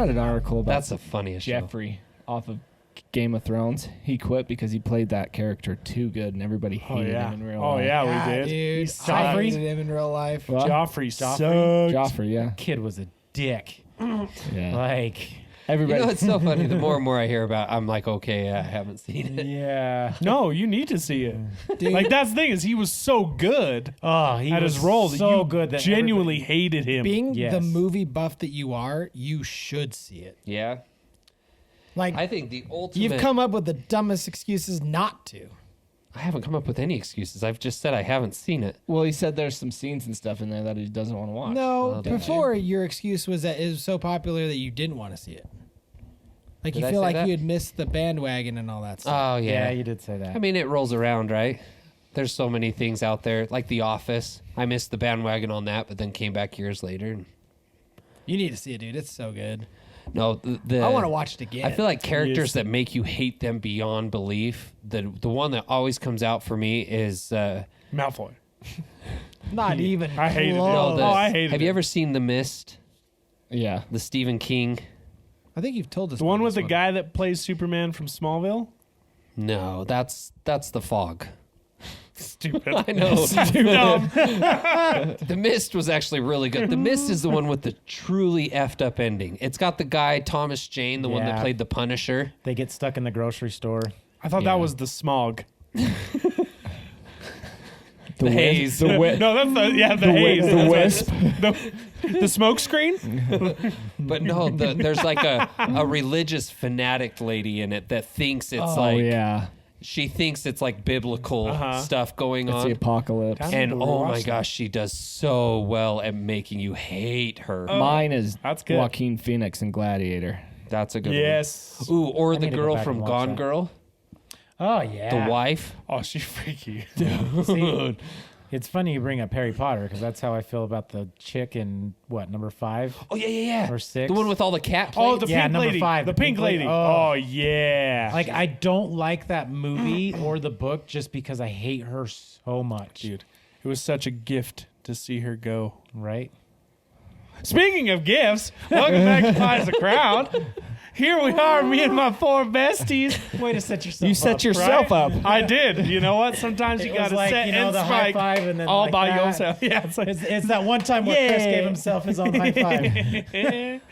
read an article about That's the funniest Jeffrey off of Game of Thrones. He quit because he played that character too good, and everybody hated him in real life. Oh yeah, we did. Dude, He I sucked. hated him in real life. What? Joffrey sucked. Joffrey, yeah. Kid was a dick. Yeah. Like, Everybody. You know, it's so funny. The more and more I hear about, I'm like, okay, I haven't seen it. yeah. No, you need to see it. Dude. Like that's the thing is he was so good Oh, he at was his role that so you good that genuinely hated him. Being Yes. the movie buff that you are, you should see it. Yeah. Like, I think the ultimate. you've come up with the dumbest excuses not to. I haven't come up with any excuses. I've just said I haven't seen it. Well, he said there's some scenes and stuff in there that he doesn't want to watch. No, Oh, did before your excuse was that it was so popular that you didn't want to see it. Like Did you I feel say like that? you had missed the bandwagon and all that stuff. Oh, Yeah, yeah. you did say that. I mean, it rolls around, right? There's so many things out there, like The Office. I missed the bandwagon on that, but then came back years later. You need to see it, dude. It's so good. No, the I want to watch it again. I feel like characters that make you hate them beyond belief. The one that always comes out for me is Malfoy. not even. I hated it. close. I hated Have it. you ever seen The Mist? Yeah. The Stephen King? I think you've told us The one about with this the guy that plays Superman from Smallville? No, that's The Fog. Stupid. I know. Dumb. The Mist was actually really good. The Mist is the one with the truly effed up ending. It's got the guy Thomas Jane, the one that Yeah. played the Punisher. They get stuck in the grocery store. I thought Yeah. that was the smog. The haze. The No, that's the haze. The That's wisp. the smoke screen? But no, there's like a religious fanatic lady in it that thinks it's Oh, like yeah. she thinks it's like biblical stuff going It's the on. apocalypse. And We'll oh watch my that. gosh, she does so well at making you hate her. Mine is That's good. Joaquin Phoenix in Gladiator. That's a good Yes. one. Ooh, or I the need to go girl back from and watch Gone that. Girl, Oh, yeah. the wife. Oh, she's freaky. See, it's funny you bring up Harry Potter because that's how I feel about the chick in, number 5? Oh yeah. Or 6? The one with all the cat Oh, plates. the Yeah, pink number lady. 5, The the pink pink lady. lady. Oh. Oh, yeah. Like, I don't like that movie or the book just because I hate her so much. Dude, it was such a gift to see her go. Right? Speaking of gifts, welcome back to Pies of Crowd. Here we are, me and my 4 besties. Way to set yourself You up. set yourself Right? up. I did. You know what? Sometimes you It got was to like, set you know, and the high spike five and then all like by that. yourself. Yeah, it's like, It's that one time where Chris Yay. gave himself his own high five.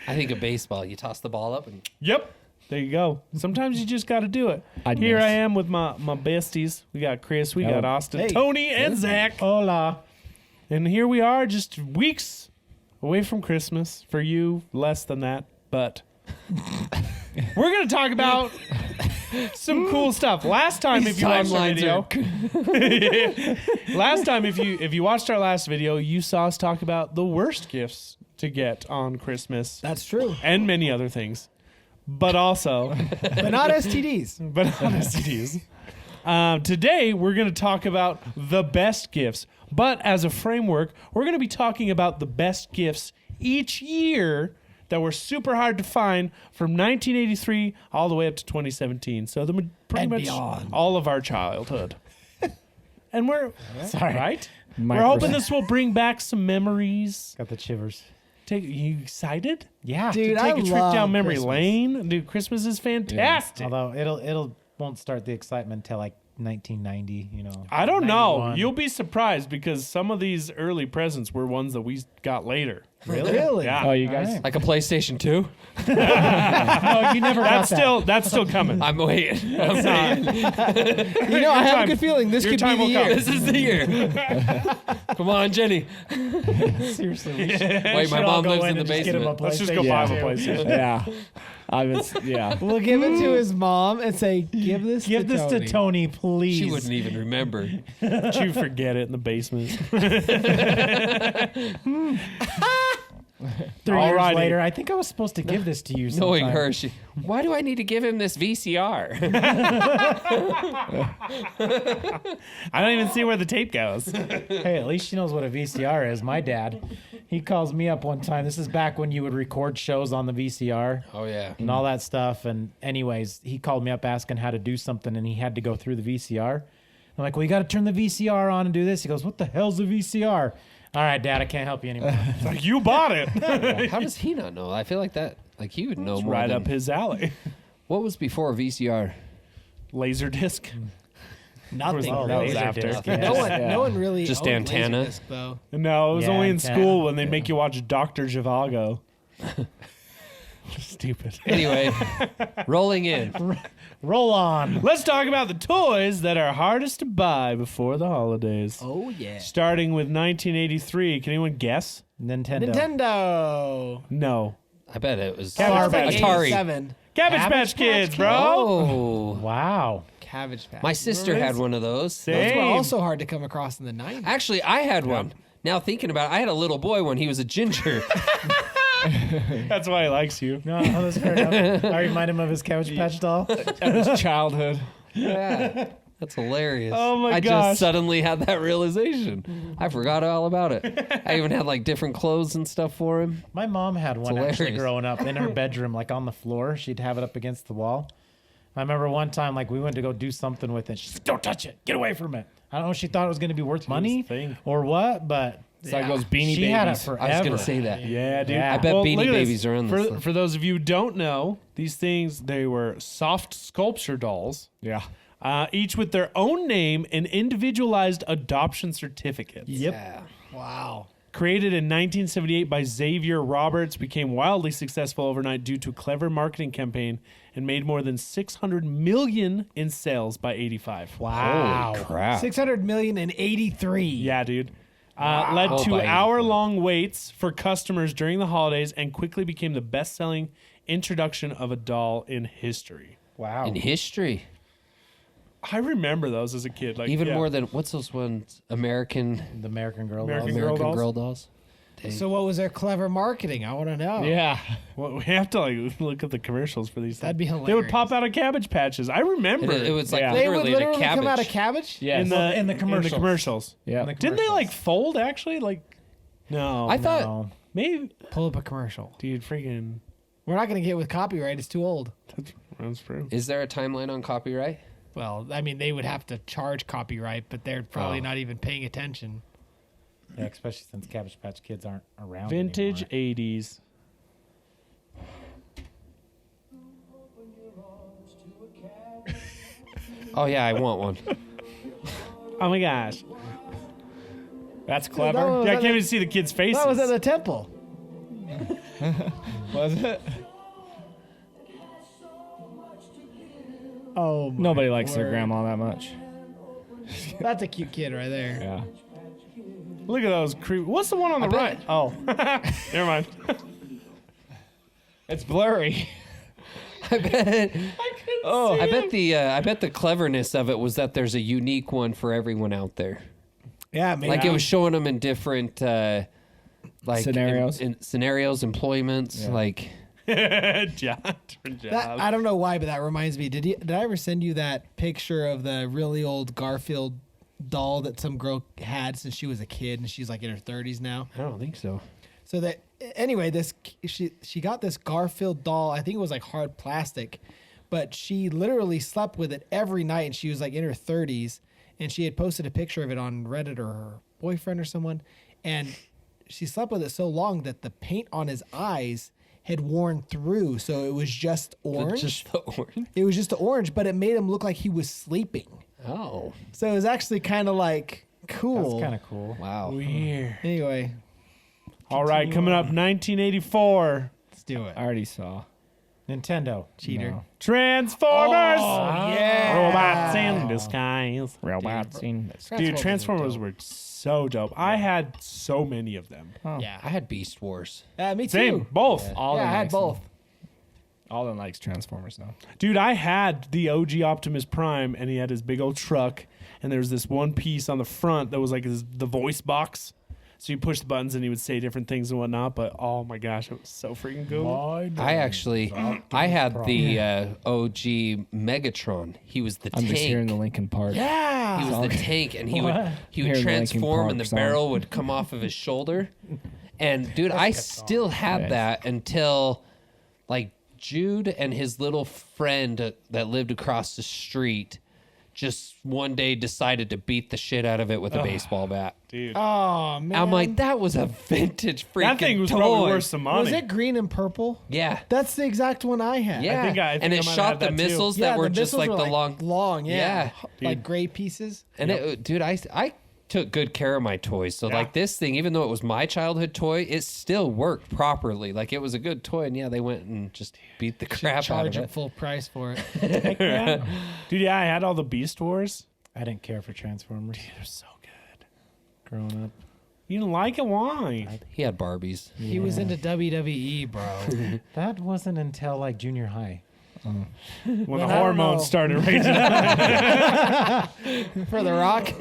I think of baseball. You toss the ball up and yep. There you go. Sometimes you just got to do it. I'd Here miss. I am with my besties. We got Chris, we Oh. got Austin, Hey. Tony, and Zach. Hola. And here we are, just weeks away from Christmas. For you, less than that. But we're going to talk about some cool stuff. Last time, if you watched our video, last time if you watched our last video, you saw us talk about the worst gifts to get on Christmas That's true. and many other things. But also, But not STDs. but on STDs. Today, we're going to talk about the best gifts. But as a framework, we're going to be talking about the best gifts each year that were super hard to find from 1983 all the way up to 2017. So pretty And much beyond. all of our childhood. And we're Sorry. right. We're Micro- hoping this will bring back some memories. Got the shivers. You excited? Yeah. Dude, Take I a trip love down memory Christmas. lane. Dude, Christmas is fantastic. Although it'll won't start the excitement till like 1990, you know. I don't know. 91. You'll be surprised because some of these early presents were ones that we got later. Really? Yeah. Oh, you guys. Alright. like a PlayStation 2. No, you never got that. That's still coming. I'm waiting. You know, I have a good feeling this your could be time the will come. year. This is the year. Come on, Jenny. Seriously. Wait, my mom lives in the basement. Let's just go Yeah. buy a PlayStation. Yeah. Yeah. We'll give it to his mom and say, give this Give this to Tony, please. She wouldn't even remember. But you forget it in the basement. 3 years Alrighty. later, I think I was supposed to give this to you Knowing sometime. her, why do I need to give him this VCR? I don't even see where the tape goes. Hey, at least she knows what a VCR is. My dad, he calls me up one time. This is back when you would record shows on the VCR Oh, yeah. and all that stuff. And anyways, he called me up asking how to do something, and he had to go through the VCR. I'm like, well, you got to turn the VCR on and do this. He goes, what the hell's a VCR? All right, Dad, I can't help you anymore. It's like, you bought it. How does he not know? I feel like that. Like he would know more. Right than, up his alley. What was before VCR? Laserdisc. Nothing. Oh, That was Laserdisc, after. yeah. No one really Just owned antenna? Laserdisc, though. No, it was Yeah, only in antenna. school when they'd make you watch Dr. Zhivago. Stupid. Anyway, rolling in. Roll on. Let's talk about the toys that are hardest to buy before the holidays. Oh, yeah. Starting with 1983. Can anyone guess? Nintendo. Nintendo. No. I bet it was Cabbage Patch. Atari. 87. Cabbage Cabbage Patch Kids, Patch bro. Oh, Wow. Cabbage Patch. my sister had one of those. Those were Same. also hard to come across in the 90s. Actually, I had one. Now thinking about it, I had a little boy when he was a ginger. That's why he likes you. No, that's fair enough. I remind him of his Cabbage Patch doll. His childhood. Yeah. That's hilarious. Oh my I gosh. just suddenly had that realization. I forgot all about it. I even had like different clothes and stuff for him. My mom had one actually hilarious. growing up in her bedroom, like on the floor. She'd have it up against the wall. I remember one time, like we went to go do something with it. She's like, "Don't touch it! Get away from it!" I don't know if she thought it was going to be worth money thing. or what, but It's like those Beanie she Babies. had it forever. I was going to say that. Yeah, dude. Yeah. I bet Beanie look at this. Babies are in this. For those of you who don't know, these things, they were soft sculpture dolls, Yeah. each with their own name and individualized adoption certificates. Yeah. Wow. Created in 1978 by Xavier Roberts, became wildly successful overnight due to a clever marketing campaign and made more than 600 million in sales by 85. Wow. Holy crap. 600 million in 83. Yeah, dude. Led Oh, to by 85. hour-long waits for customers during the holidays and quickly became the best-selling introduction of a doll in history. Wow. In history. I remember those as a kid. Like Even yeah. more than, what's those ones? American The American Girl American dolls. Girl American dolls? Girl dolls? Dang. So what was their clever marketing? I want to know. Yeah. Well, we have to like look at the commercials for these. That'd be things. They would hilarious. pop out of Cabbage Patches. I remember. It was like yeah. They would literally literally a come out of cabbage. cabbage? Yeah. in in the the commercials. commercials. Yeah. In the Didn't they like commercials. fold actually? Like, no. I thought No. maybe, Pull up a commercial. dude. Freaking. We're not going to get with copyright. It's too old. That's true. Is there a timeline on copyright? Well, I mean, they would have to charge copyright, but they're probably Oh. not even paying attention. Yeah, especially since Cabbage Patch Kids aren't around Vintage anymore. 80s. Oh yeah, I want one. Oh my gosh. That's that clever. was- Yeah, I can't even see the kids' faces. That was at the temple. Was it? Oh, my Nobody likes their word. grandma that much. That's a cute kid right there. Yeah. Look at those creep. What's the one on the right? Oh, never mind. It's blurry. I bet. I bet the cleverness of it was that there's a unique one for everyone out there. Yeah, maybe. Like it was showing them in different like Scenarios. in scenarios, employments. Yeah. Like Different That, job. I don't know why, but that reminds me. Did I ever send you that picture of the really old Garfield doll that some girl had since she was a kid, and she's like in her 30s now? I don't think so. So that anyway, she got this Garfield doll. I think it was like hard plastic, but she literally slept with it every night, and she was like in her 30s, and she had posted a picture of it on Reddit or her boyfriend or someone, and she slept with it so long that the paint on his eyes had worn through, so it was just orange. Just the orange. It was just the orange, but it made him look like he was sleeping. Oh So it was actually kind of like cool. That's kind of cool. wow. Weird. Anyway, All right, coming up 1984. let's do it. I already saw. Nintendo. Cheater. No. Transformers. yeah. Robots in disguise. Robots in Dude, Transformers were so dope. I had so many of them. Yeah. I had Beast Wars. Me too. Same, both. All Yeah, I them had likes both. them. All them likes Transformers though. Dude, I had the OG Optimus Prime, and he had his big old truck, and there was this one piece on the front that was like the voice box. So you push the buttons, and he would say different things and whatnot. But oh my gosh, it was so freaking cool. I actually, I had the OG Megatron. He was the I'm tank. just hearing the Linkin Park. Yeah. He was the tank, and he would Hearing the Linkin transform, and the Park song. barrel would come off of his shoulder. And dude, I still had Yes. that until like Jude and his little friend that lived across the street just one day decided to beat the shit out of it with a baseball bat. Dude. Oh man. I'm like, that was a vintage freaking That thing was toy. probably worth some money. Was it green and purple? Yeah. That's the exact one I had. Yeah. I think and I it might shot have the that too. missiles Yeah, that were the just missiles like were the long. long, Yeah. like gray pieces. And it, dude, I took good care of my toys. So Yeah. like this thing, even though it was my childhood toy, it still worked properly. Like it was a good toy. And yeah, they went and just beat the crap out Charge of it it. full price for it. Heck yeah. Dude, yeah, I had all the Beast Wars. I didn't care for Transformers They're so good. growing up. You didn't like it? Why? He had Barbies. He was into WWE, bro. That wasn't until like junior high. When the I don't hormones know. started raging. For The Rock.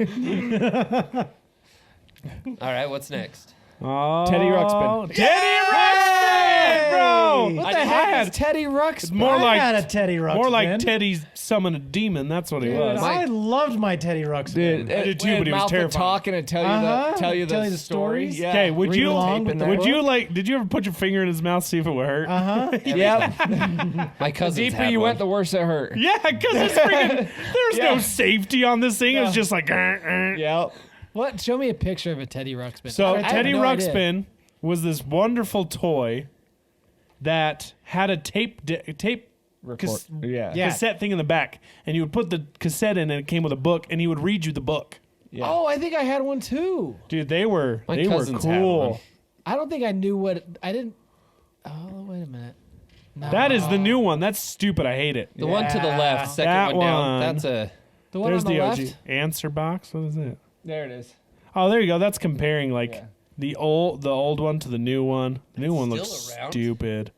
All right, what's next? Oh, Teddy Ruxpin. Teddy Ruxpin, bro. What the heck is Teddy Ruxpin? More I had a like Teddy Ruxpin. more like Teddy's summon a demon. That's what he Dude, was. I loved my Teddy Ruxpin. Dude, I did too, when but he was mouth would terrifying. talk and tell you Tell the you the stories? Yeah. Okay, would Read you along with the would book? you like? Did you ever put your finger in his mouth see if it would hurt? Yep. My cousins Deeper had you one. went, the worse it hurt. Yeah, because it's freaking. There's no Yeah. safety on this thing. It's just like. Yep. What? Show me a picture of a Teddy Ruxpin. So I have Teddy no idea. Ruxpin was this wonderful toy that had a tape cas- Yeah. cassette thing in the back, and you would put the cassette in, and it came with a book, and he would read you the book. Yeah. Oh, I think I had one too. Dude, they were My they were cousins had cool. one. I don't think I knew what. I didn't. Oh, wait a minute. No. That is the new one. That's stupid. I hate it. The one to the left, second That one down. one. That's a. The one There's on the, the left. OG answer box. What is it? There it is. Oh, there you go. That's comparing like Yeah. the old one to the new one. The new one still looks around? stupid.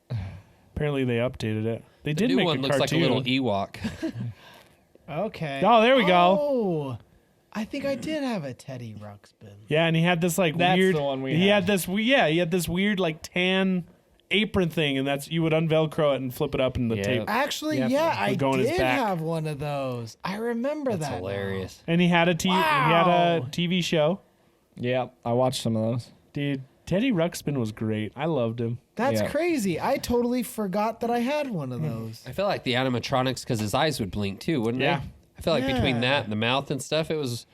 Apparently they updated it. They The did new make one a looks cartoon. like a little Ewok. Okay. Oh, there we go. Oh, I think I did have a Teddy Ruxpin. Yeah, and he had this like That's weird. the one we he had. had this. He had this weird like tan apron thing, and that's you would unvelcro it and flip it up in the Yeah. tape. Actually, Yeah, yeah, would I go in his did back. have one of those. I remember That's that. now. hilarious. And he had a he had a Wow. TV show. Yep. I watched some of those. Dude, Teddy Ruxpin was great. I loved him. That's Yeah. crazy. I totally forgot that I had one of those. I feel like the animatronics, because his eyes would blink too, wouldn't Yeah. they? I feel like between Yeah. that and the mouth and stuff, it was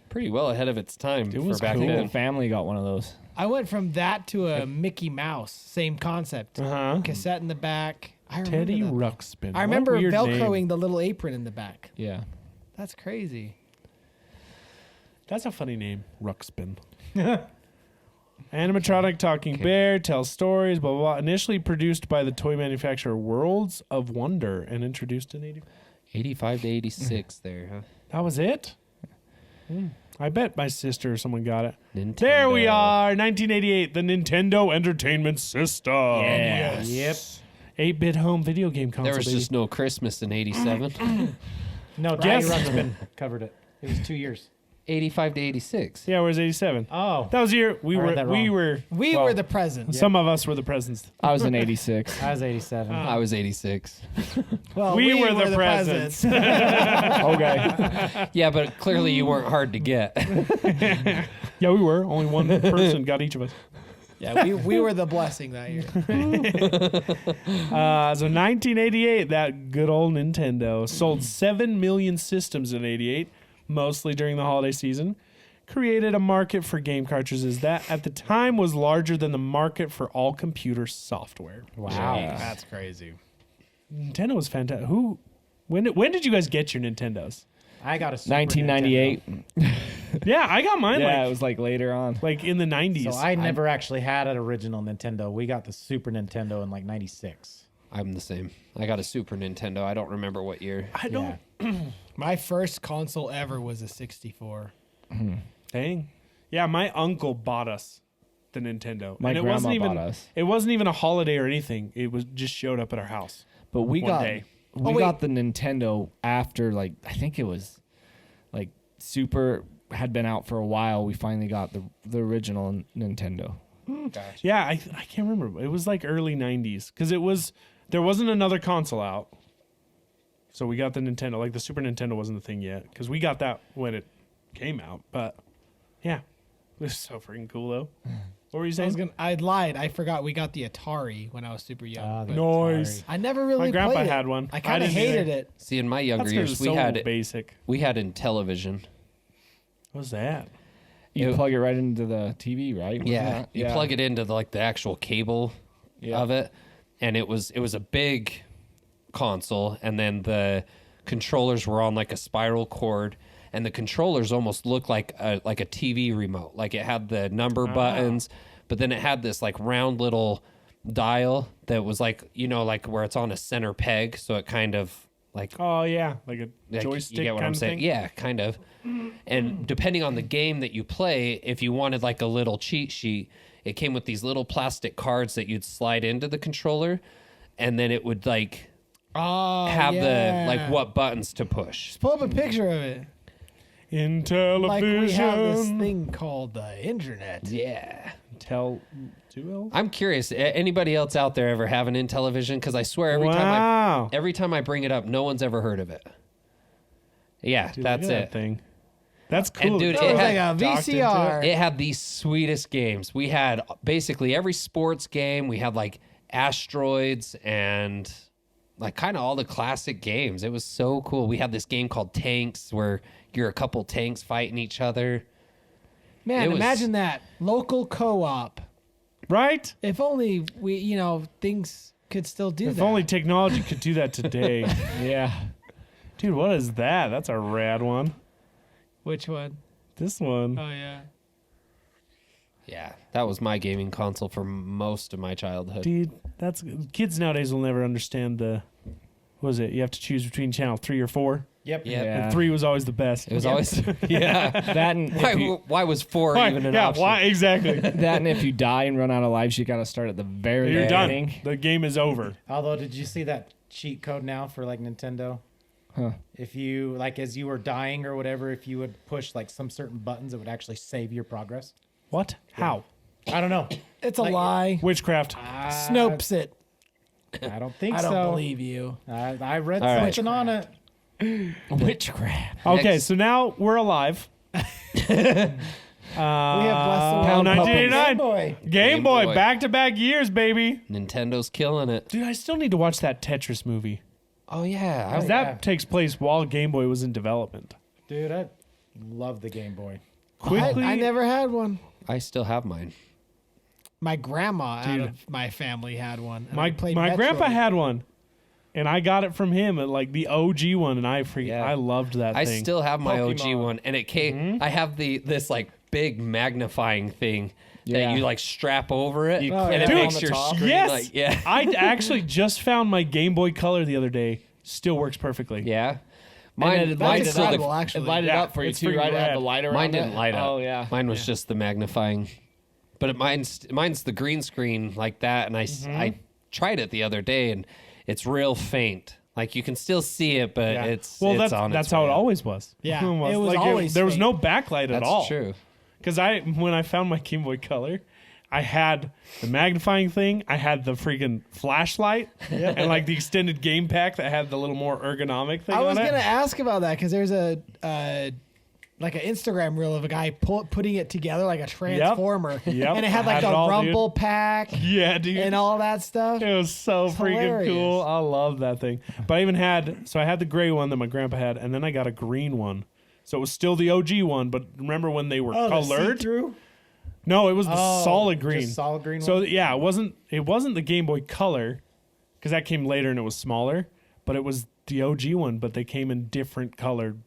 pretty well ahead of its time It for was back cool. The then. family got one of those. I went from that to a Mickey Mouse. Same concept. Uh-huh. Cassette in the back. I remember Teddy that. Ruxpin. I What remember weird Velcroing name. the little apron in the back. Yeah. That's crazy. That's a funny name, Ruxpin. Animatronic talking bear tells stories, blah, blah, blah. Initially produced by the toy manufacturer Worlds of Wonder and introduced in 80. 85 to 86 there, huh? That was it? I bet my sister or someone got it. Nintendo. There we are, 1988, the Nintendo Entertainment System. Yes. Yep. 8-bit home video game console. There was baby. just no Christmas in 87. No, Teddy Ruxpin covered it. It was 2 years. 85 to 86. Yeah, where's 87? Oh, That was the year we I read were. that We wrong. were. We well, were the presents. Some of us were the presents. I was in 86. I was 87. I was 86. Well, We were the presents. Okay. Yeah, but clearly you weren't hard to get. Yeah, we were. Only one person got each of us. Yeah, we were the blessing that year. So 1988, that good old Nintendo sold 7 million systems in 88, mostly during the holiday season. Created a market for game cartridges that at the time was larger than the market for all computer software. Wow. That's crazy. Nintendo was fantastic. When did you guys get your Nintendos? I got a Super 1998. Yeah, I got mine Yeah, it was like later on. like in the 90s. Nintendo. So I never actually had an original Nintendo. We got the Super Nintendo in like 96. I'm the same. I got a Super Nintendo. I don't remember what year. I don't. My first console ever was a 64. Dang. Yeah, my uncle bought us the Nintendo. My and it grandma wasn't even, bought us. It wasn't even a holiday or anything. It was just showed up at our house. But we One got day. we wait. got the Nintendo after I think it was like Super had been out for a while. We finally got the original Nintendo. Yeah, I can't remember. It was like early 90s because there wasn't another console out. So we got the Nintendo. Like the Super Nintendo wasn't a thing yet because we got that when it came out. But yeah, it was so freaking cool though. What were you saying? I lied. I forgot we got the Atari when I was super young. but Noise. I never really My grandpa played it. had one. I kind of didn't either. hated it. See, in my younger That's years, because we it's so had it. basic. We had in television. What's that? You It- plug it right into the TV, right? Yeah, you plug it into the actual cable of it, and it was a big console, and then the controllers were on like a spiral cord, and the controllers almost looked like a TV remote. Like it had the number buttons, but then it had this like round little dial that was like like where it's on a center peg, so it kind of like Oh yeah, like a like, joystick you get what kind I'm of saying? thing. Yeah, kind of. And depending on the game that you play, if you wanted like a little cheat sheet, it came with these little plastic cards that you'd slide into the controller, and then it would like have the like what buttons to push. Pull up a picture of it. In Like we have this television. thing called the internet. Yeah. Tell 2L. I'm curious. Anybody else out there ever have an Intellivision? Because I swear Wow. every time I bring it up, no one's ever heard of it. Yeah, Dude, that's look at it. that thing. That's cool. dude, That it was like had a docked into VCR. It had the sweetest games. We had basically every sports game. We had like asteroids and like kind of all the classic games. It was so cool. We had this game called Tanks where you're a couple tanks fighting each other. Man, It was- imagine that. Local co-op. Right? If only things could still do If that. only technology could do that today. Yeah. Dude, what is that? That's a rad one. Which one? This one. Oh, yeah. Yeah, that was my gaming console for most of my childhood. Dude, that's kids nowadays will never understand the what was it? You have to choose between channel 3 or 4. Yep. Yeah. And 3 was always the best. It was always yeah. That and if you, Why was 4 Why? even an Yeah, option? why exactly? that and if you die and run out of lives, you got to start at the very You're done. beginning. The game is over. Although, did you see that cheat code now for like Nintendo? Huh. If you like, as you were dying or whatever, if you would push like some certain buttons, it would actually save your progress. What? How? I don't know. It's a lie. Witchcraft. Snopes it. I don't think I so. don't believe you. I read All right. something on it. Witchcraft. Okay, Next. so now we're alive. We have blessed the world. 1989. Game Boy. Game Game Boy, Boy. back-to-back years, baby. Nintendo's killing it. Dude, I still need to watch that Tetris movie. Oh yeah. 'Cause yeah. that takes place while Game Boy was in development. Dude, I love the Game Boy. Quickly, I never had one. I still have mine. My grandma out Dude. of my family had one. and I my played my Metroid. grandpa had one, and I got it from him, like the OG one, and Yeah. I loved that I thing. still have my OG Pokemon. one, and it came. I have this like big magnifying thing Yeah. that you like strap over it, You and clip it it makes on the your top. screen Yes. like yeah, I actually just found my Game Boy Color the other day. Still works perfectly. yeah. And Mine, it mine's That's still incredible, the, actually. It lighted Yeah, up for you it's too, freaking right? It had rad. the light around mine it. didn't light up. Oh yeah. Mine was just the magnifying, but mine's the green screen like that. And I tried it the other day, and it's real faint. Like you can still see it, but Yeah. it's well, it's that's on that's its how way it up. always was. Yeah, it was like always there was fake. no backlight at That's all. true. Because when I found my Game Boy Color, I had the magnifying thing, I had the freaking flashlight, and like the extended game pack that had the little more ergonomic thing I was on gonna it. ask about that because there's a like an Instagram reel of a guy putting it together like a transformer, Yep. and it had I like had it a all, rumble pack Yeah, dude. and all that stuff. It was so freaking hilarious. cool. I love that thing. But I even had, so I had the gray one that my grandpa had, and then I got a green one. So it was still the OG one, but remember when they were colored? Through. No, it was the solid green. Just solid green. So one? yeah, it wasn't the Game Boy Color, because that came later and it was smaller, but it was the OG one, but they came in different colored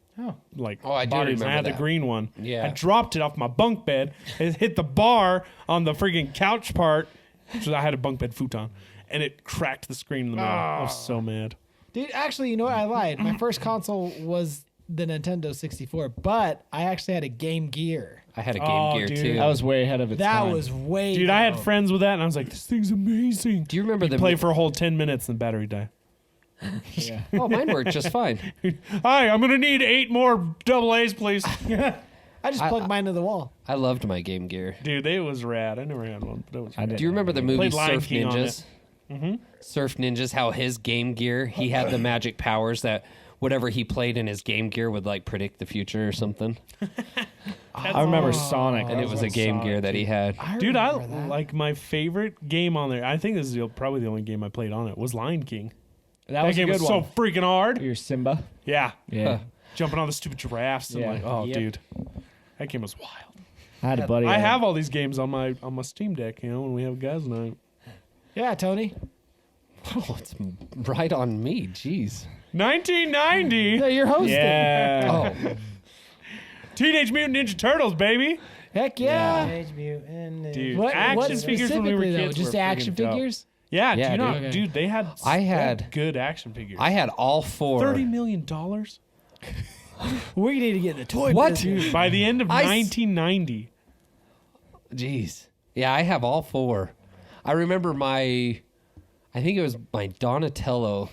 like I do bodies. And I remember had the that. green one. Yeah. I dropped it off my bunk bed. It hit the bar on the freaking couch part. So I had a bunk bed futon, and it cracked the screen in the middle. I was so mad. Dude, actually, you know what? I lied. My first console was the Nintendo 64, but I actually had a Game Gear. I had a Game Oh, Gear dude. too. That was way ahead of its That time. was way. Dude, I had dope. friends with that, and I was like, "This thing's amazing." Do you remember the Play for a whole 10 minutes, and the battery died. Yeah. Oh, mine worked just fine. Hi, I'm gonna need 8 more double A's, please. I just plugged mine to the wall. I loved my Game Gear. Dude, it was rad. I never had one, but it was. I Rad. didn't. Do you remember the movie Played Lion Surf King on Ninjas? Surf Ninjas, how his Game Gear, he had the magic powers that whatever he played in his Game Gear would like predict the future or something. I remember Sonic. And it was a Game Gear that he had. Dude, I remember that. like my favorite game on there. I think this is probably the only game I played on it. Was Lion King. That was game a good was one. so freaking hard. Your Simba. Yeah, Yeah. jumping on the stupid giraffes and Yeah. like, oh, Yep. dude, that game was wild. I had a buddy. I have all these games on my Steam Deck. You know, when we have guys night. Yeah, Tony. Oh, it's right on me. Jeez. 1990. No, you're hosting. Yeah. Oh, Teenage Mutant Ninja Turtles, baby. Heck yeah. Teenage Mutant Ninja- Dude, What action figures when we were specifically, though? kids Just were action freaking dope. figures? Yeah, Yeah, do you know, dude. dude, they had I had- good action figures. I had all 4. $30 million? We need to get in the toy What? business. Dude, by the end of I s- 1990. Jeez. Yeah, I have all 4. I remember I think it was my Donatello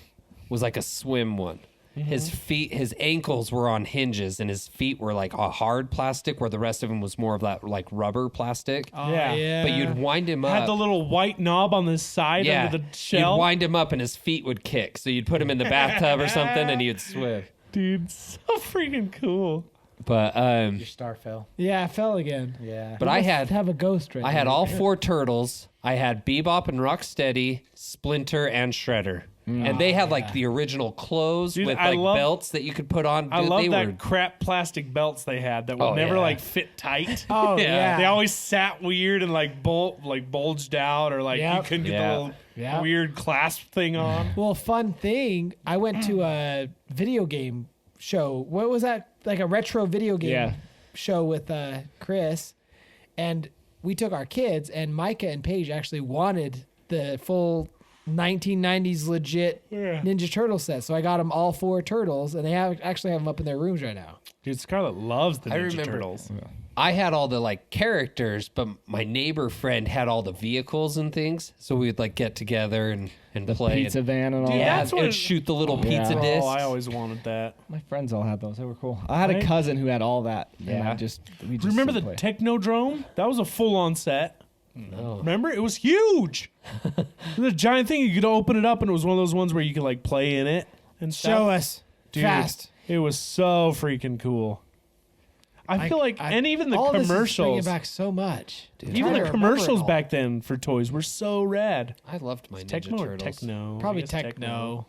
was like a swim one. His feet, his ankles were on hinges, and his feet were like a hard plastic, where the rest of him was more of that like rubber plastic. Oh, Yeah. yeah. But you'd wind him up. Had the little white knob on the side yeah, under the shell. You'd wind him up, and his feet would kick. So you'd put him in the bathtub or something, and he would swim. Dude, so freaking cool. But Your star fell. Yeah, I fell again. Yeah. but I had Have a ghost right I had now. all 4 turtles. I had Bebop and Rocksteady, Splinter, and Shredder. And they had like the original clothes Dude, with I like love- belts that you could put on. I Dude, love they that were crap plastic belts they had that would Oh, never yeah. like fit tight. Oh, Yeah. yeah. They always sat weird and like bulged out, or like you Yep. couldn't get Yeah. the little Yep. weird clasp thing on. Well, fun thing, I went to a video game show. What was that? Like a retro video game Yeah. show with Chris. And we took our kids, and Micah and Paige actually wanted the full 1990s legit Yeah. Ninja Turtle set. So I got them all 4 turtles, and they actually have them up in their rooms right now. Dude, Scarlett loves the I Ninja remember- Turtles. I had all the like characters, but my neighbor friend had all the vehicles and things. So we'd like get together and The play. pizza and, van and all Dude, yeah, that. that's what and it- shoot the little pizza Yeah. discs. Oh, I always wanted that. My friends all had those. They were cool. I had a Right? cousin who had all that. And Yeah. we just Remember the play. Technodrome? That was a full-on set. No. Remember? It was huge. It was a giant thing. You could open it up, and it was one of those ones where you could like play in it and stuff. Show us. Dude, Fast. It was so freaking cool. I feel like, and even the all this is bringing commercials, back so much. even Trying the to remember commercials it all. back then for toys were so rad. I loved my Ninja Techno or Turtles. Techno? Probably I guess Techno.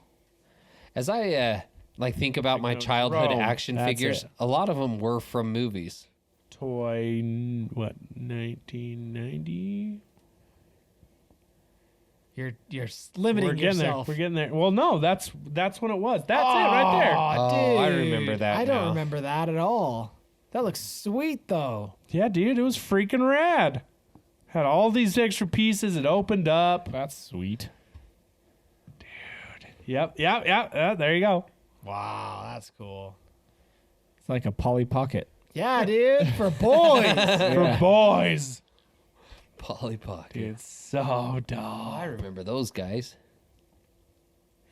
As I like think about my Techno childhood Drone. action That's figures, it. a lot of them were from movies. What, 1990? You're limiting We're getting yourself. there. We're getting there. Well, no, that's when it was. That's it right there. Oh, Oh, dude. I remember that I don't now. remember that at all. That looks sweet though. Yeah, dude, it was freaking rad. Had all these extra pieces. It opened up. That's sweet. Yep. There you go. Wow, that's cool. It's like a Polly Pocket. Yeah, dude, for boys. For boys. Polly Pocket. Dude, so dope. I remember those guys.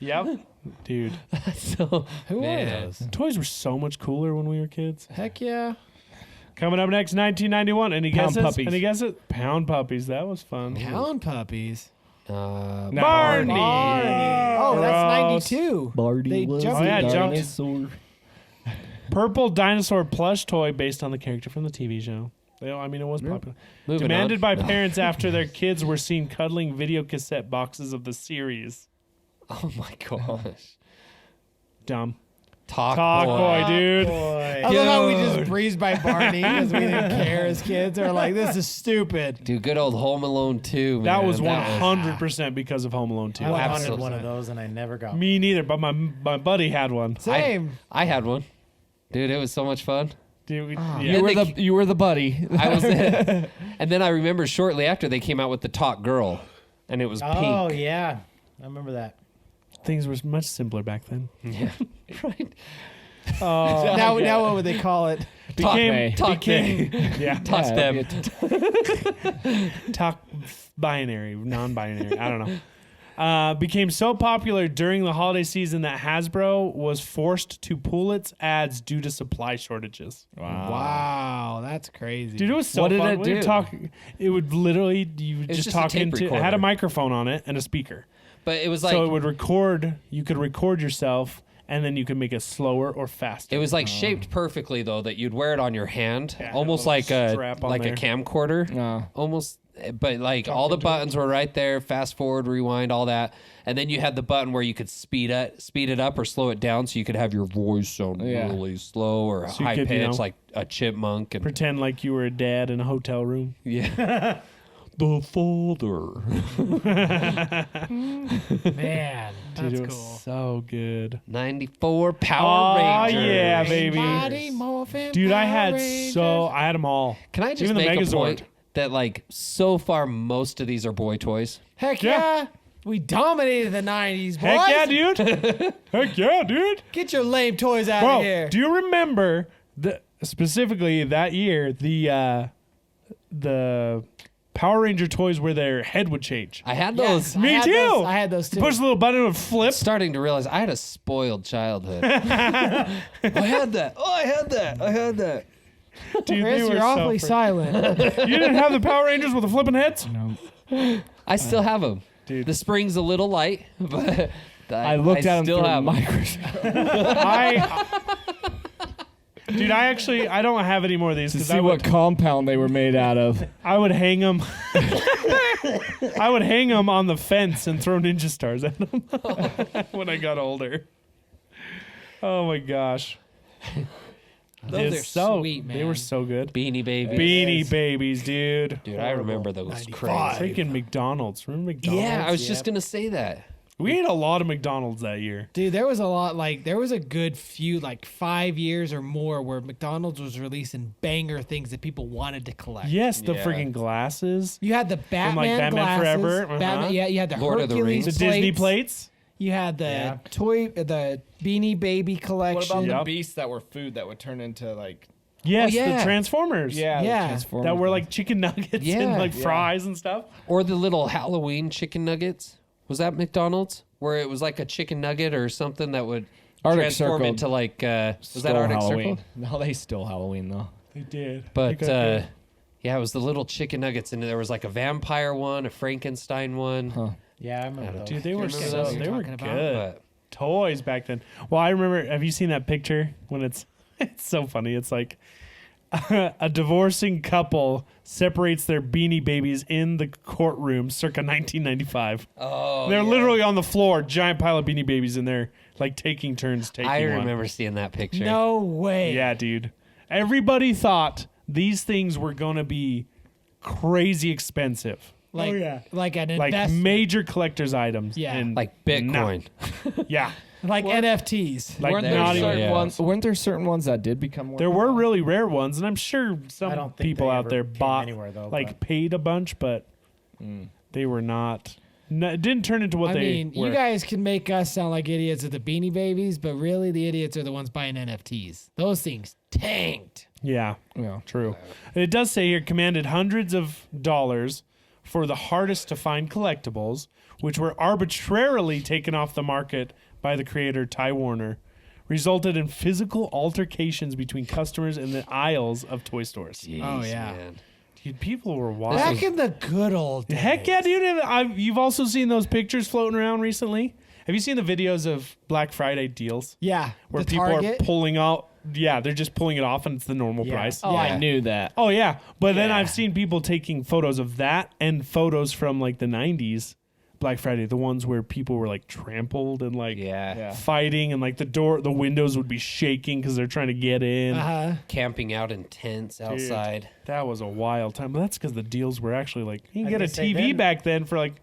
Yep. Dude, So Who man. are those? toys were so much cooler when we were kids. Heck yeah. Coming up next, 1991. Any Pound guesses? puppies. Any guesses? Pound puppies. That was fun. Pound puppies. No. Barney. Oh, Gross. that's 92. Barney They was jumped Oh, yeah, a jumped. dinosaur. Purple dinosaur plush toy based on the character from the TV show. I mean, it was popular. Moving Demanded on. by parents after their kids were seen cuddling video cassette boxes of the series. Oh my gosh. Dumb. Talkboy. Talkboy, dude. I love how we just breezed by Barney because we didn't care as kids. We're like, this is stupid. Dude, good old Home Alone 2, man. That was 100% because of Home Alone 2. I wanted absolutely. one of those and I never got one. Me neither, but my buddy had one. Same. I had one. Dude, it was so much fun. Dude, You were you were the buddy. I was it. And then I remember shortly after they came out with the Talk Girl, and it was Oh, pink. yeah. I remember that. Things were much simpler back then. Yeah. Right. Oh, Now what would they call it? May. Talk yeah, Talk them. talk binary, non-binary. I don't know. Became so popular during the holiday season that Hasbro was forced to pull its ads due to supply shortages. Wow, that's crazy. Dude, it was so What did fun. it We would do? talk. It would literally you would It's just just a talk tape into. It had a recorder. microphone on it and a speaker, But it was like, so it would record. You could record yourself, and then you can make it slower or faster. It was like shaped perfectly though that you'd wear it on your hand, Yeah, almost a like little a strap on there. camcorder, almost. But like all the buttons were right there, fast forward, rewind, all that, and then you had the button where you could speed it up or slow it down, so you could have your voice sound really slow or So you high could, pitch like a chipmunk. And Pretend like you were a dad in a hotel room. yeah, the father. Man, Dude, that's it was cool. so good. 94 Power Oh Rangers. yeah, baby. Mighty Morphin Dude, I Power had Rangers. I had them all. Can I just Even the make a Megazord. point that like so far most of these are boy toys? Heck Yeah. yeah. We dominated the 90s, boys. Heck yeah, dude. Heck yeah, dude. Get your lame toys out Bro, of here. do you remember specifically that year the Power Ranger toys where their head would change? I had Yes, those. I Me had too. those- I had those too. Push the little button, it would flip. Starting to realize I had a spoiled childhood. I had that. Oh, I had that. I had that. Dude, Chris, they were you're awfully so silent. You didn't have the Power Rangers with the flipping heads? No. I still have them. Dude. The spring's a little light, but I looked at him still through a have 'em. microscope Dude, I don't have any more of these to because see what compound they were made out of. I would hang them. I would hang them on the fence and throw ninja stars at them when I got older. Oh my gosh. Those It's are sweet, man. They were so good. Beanie Babies. Beanie Babies, dude. Dude, I remember those crazy. Freaking McDonald's. Remember McDonald's? Yeah, I was just going to say that. We ate a lot of McDonald's that year. Dude, there was a lot, there was a good few, 5 years or more where McDonald's was releasing banger things that people wanted to collect. Yes, the Yeah. freaking glasses. You had the Batman Batman glasses. Forever, uh-huh. Batman, yeah, you had the Lord of the Hercules Rings. The Disney plates. You had the Yeah. the Beanie Baby What collection. about Yep. the beasts that were food that would turn into Yes, yeah. the Transformers. the Yeah. Transformers That were things. like chicken nuggets Yeah. and Yeah. fries and stuff. Or the little Halloween chicken nuggets. Was that McDonald's? Where it was like a chicken nugget or something that would Arctic transform Circle into was Stole that Arctic Halloween. Circle? No, they stole Halloween though. They did. But They got good. yeah, it was the little chicken nuggets, and there was like a vampire one, a Frankenstein one. Huh. Yeah, I remember those. Dude, they were remember so those? they were Talking good. about? But Toys back then. Well, I remember. Have you seen that picture when it's so funny? It's like a divorcing couple separates their Beanie Babies in the courtroom, circa 1995. oh, They're yeah. literally on the floor, giant pile of Beanie Babies in there, like taking turns taking I one. remember seeing that picture. No way. Yeah, dude. Everybody thought these things were gonna be crazy expensive, Like, like an like investment. major collector's items. Yeah. and Like Bitcoin. yeah. like NFTs. Like weren't there not even. certain yeah. ones? Weren't there certain ones that did become more? There were really rare ones, and I'm sure I some don't think people they out ever there came bought, anywhere, though, like but- paid a bunch, but they were not. No, it didn't turn into what I they mean, were. you guys can make us sound like idiots at the Beanie Babies, but really the idiots are the ones buying NFTs. Those things tanked. Yeah, Yeah. true. It does say here commanded hundreds of dollars for the hardest to find collectibles, which were arbitrarily taken off the market by the creator Ty Warner, resulted in physical altercations between customers in the aisles of toy stores. Jeez, Oh, yeah. man. Dude, people were wild. Back in the good old days. Heck yeah, dude! You've also seen those pictures floating around recently. Have you seen the videos of Black Friday deals Yeah. where the people Target. are pulling out? Yeah, they're just pulling it off, and it's the normal Yeah. price. Oh, Yeah. I knew that. Oh yeah, but then Yeah. I've seen people taking photos of that and photos from like the '90s Black Friday, the ones where people were like trampled and like Yeah. fighting, and like the windows would be shaking because they're trying to get in. Uh-huh. Camping out in tents outside. That was a wild time, but that's because the deals were actually like you can I get a was gonna say, TV then- back then for like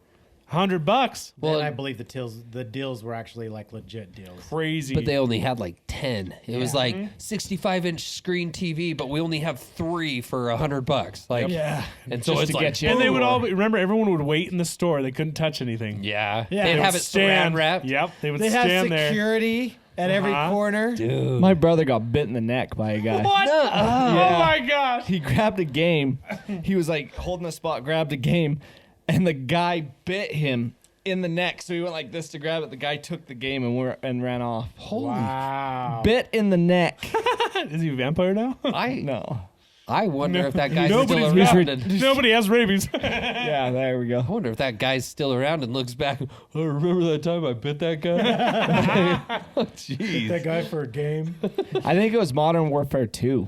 $100. Well, Then I believe the deals were actually like legit deals. Crazy. but they only had like 10. It was like Mm-hmm. 65-inch screen TV, but we only have 3 for $100. Like, Yeah. and so Just it's to like, get you. and they would all remember everyone would wait in the store. They couldn't touch anything. yeah, Yeah. they'd They have would it saran wrapped. Yep, they would They had stand there. security at every Uh-huh. corner. Dude. My brother got bit in the neck by a guy. What? Oh my gosh! He grabbed a game. He was like holding a spot, grabbed a game, and the guy bit him in the neck. So he went like this to grab it. The guy took the game and ran off. Wow. Bit in the neck. Is he a vampire now? I No. I wonder if that guy's Nobody's still around. And, Nobody has rabies. Yeah, there we go. I wonder if that guy's still around and looks back. Oh, remember that time I bit that guy? Jeez. That guy for a game. I think it was Modern Warfare 2.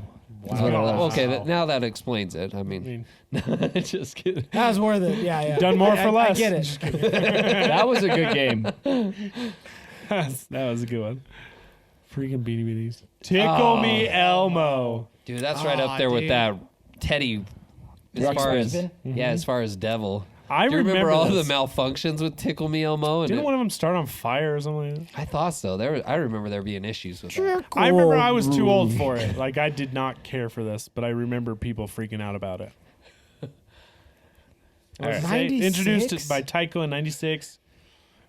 Okay, now that explains it. I mean, just kidding. That was worth it. Yeah. Done more for less. I get it. That was a good game. That was a good one. Freaking Beanie Beanies. Tickle Me Elmo. Dude, that's right up there Aw, with dude. that Teddy. As far as Ruxpin. as far as devil. I Do you remember all this. the malfunctions with Tickle Me Elmo? And Didn't one of them start on fire or something like that? I thought so. I remember there being issues with that. I remember I was too old for it. Like, I did not care for this, but I remember people freaking out about it. All right. 96? Introduced by Tyco in 96.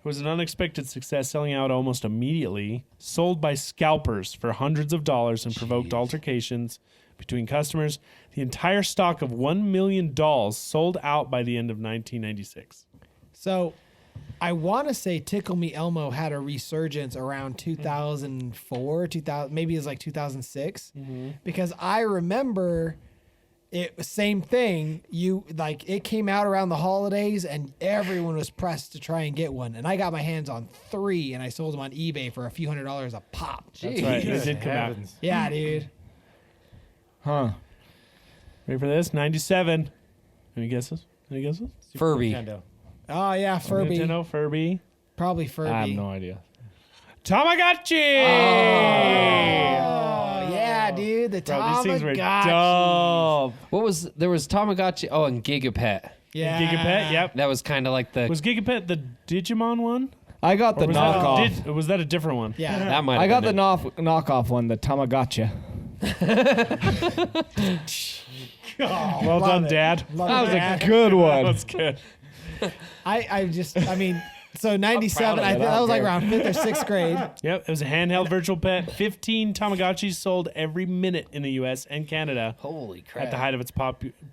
It was an unexpected success, selling out almost immediately. Sold by scalpers for hundreds of dollars and provoked altercations between customers. The entire stock of 1 million dolls sold out by the end of 1996. So, I want to say Tickle Me Elmo had a resurgence around 2004, 2000, maybe it was like 2006, because I remember it same thing. It came out around the holidays, and everyone was pressed to try and get one. And I got my hands on 3, and I sold them on eBay for a few $100s a pop. That's right. It did come out. Heavens. Yeah, dude. Huh. Ready for this? 97. Any guesses? Any guesses? Furby. Nintendo. Oh yeah, Furby. Nintendo, Furby. Probably Furby. I have no idea. Tamagotchi! Oh yeah, dude. The Bro, these things were Tamagotchis. dope. There was Tamagotchi. Oh, and Gigapet. Yeah. Gigapet, yep. That was kind of like the. Was Gigapet the Digimon one? I got the Or knockoff. was that a different one? Yeah. that might. I got the been knockoff one, the Tamagotchi. Well done, Dad. That was Dad. a good That one. was good. So 97, of I it. think I that don't was like care. around 5th or 6th grade. Yep, it was a handheld virtual pet. 15 Tamagotchis sold every minute in the U.S. and Canada. Holy crap! At the height of its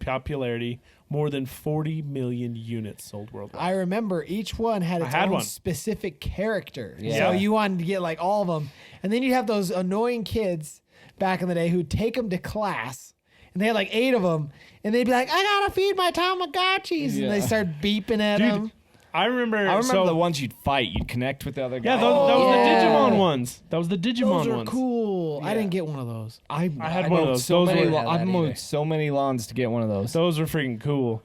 popularity, more than 40 million units sold worldwide. I remember each one had its had own one. specific character. Yeah. So you wanted to get like all of them. And then you have those annoying kids back in the day who'd take them to class. And they had like 8 of them. And they'd be like, I gotta feed my Tamagotchis. Yeah. And they start beeping at Dude, them. I remember the ones you'd fight. You'd connect with the other guy. Yeah, that was yeah. the Digimon ones. That was the Digimon Those are ones. cool. I didn't get one of those. I had one of mowed those. So Those many. were- I've that mowed either. so many lawns to get one of those. Those were freaking cool.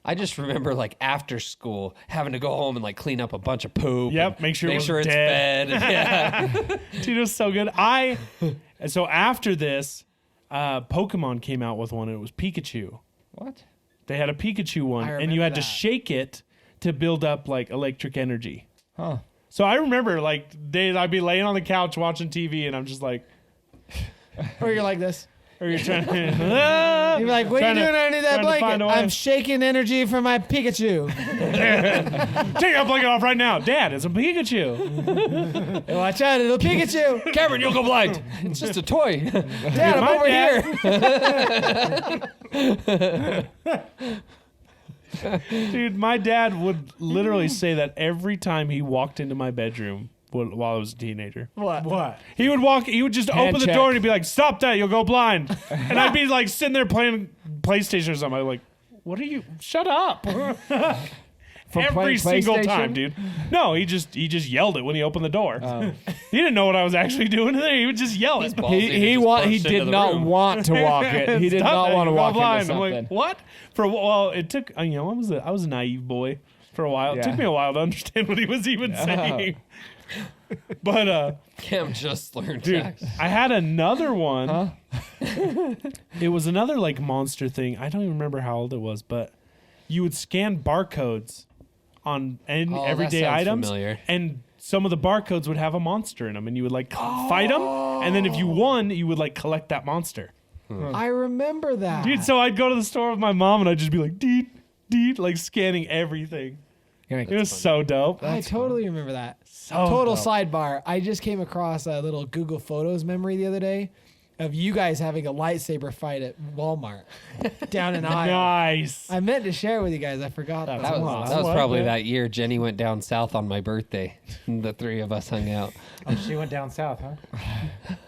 I just remember like after school having to go home and like clean up a bunch of poop. Yep, and make sure it was it's dead. fed. Yeah. Dude, it was so good. So after this, Pokemon came out with one, and it was Pikachu. What? They had a Pikachu one, I and you had remember to that. shake it to build up like electric energy. Huh. So I remember like I'd be laying on the couch watching TV, and I'm just like, Or you're like this. or you're trying to. You're like, what are you Trying to- doing underneath that trying to find blanket? a way. I'm shaking energy from my Pikachu. Take that blanket off right now, Dad. It's a Pikachu. Hey, watch out, it'll Pikachu. Cameron, you'll go blind. It's just a toy. Dad, I'm My over dad- here. Dude, my dad would literally say that every time he walked into my bedroom while I was a teenager. What? He would just Hand open the check. door and he'd be like, "Stop that, you'll go blind." And I'd be like sitting there playing PlayStation or something. I'm like, "What are you? Shut up." Every playing single PlayStation? time, dude. No, he just yelled it when he opened the door. He didn't know what I was actually doing in there. He would just yell it. Ballsy to He just burst did into the not room. want to walk it. He did Stop not that, want to you'll go walk blind. into I'm something. like, what? It took. I was a naive boy for a while. It Yeah. took me a while to understand what he was even saying. But Cam just learned dude, text. I had another one. It was another like monster thing. I don't even remember how old it was, but you would scan barcodes on Oh, everyday that sounds items, familiar. and some of the barcodes would have a monster in them, and you would like fight them, and then if you won, you would like collect that monster. I remember that. Dude, so I'd go to the store with my mom, and I'd just be like, deet, deet, like scanning everything. It was so dope. I totally remember that. So Total dope. sidebar. I just came across a little Google Photos memory the other day. of you guys having a lightsaber fight at Walmart down in Iowa. Nice. I meant to share with you guys. I forgot. That was probably that year Jenny went down south on my birthday. And the three of us hung out. Oh, she went down south, huh?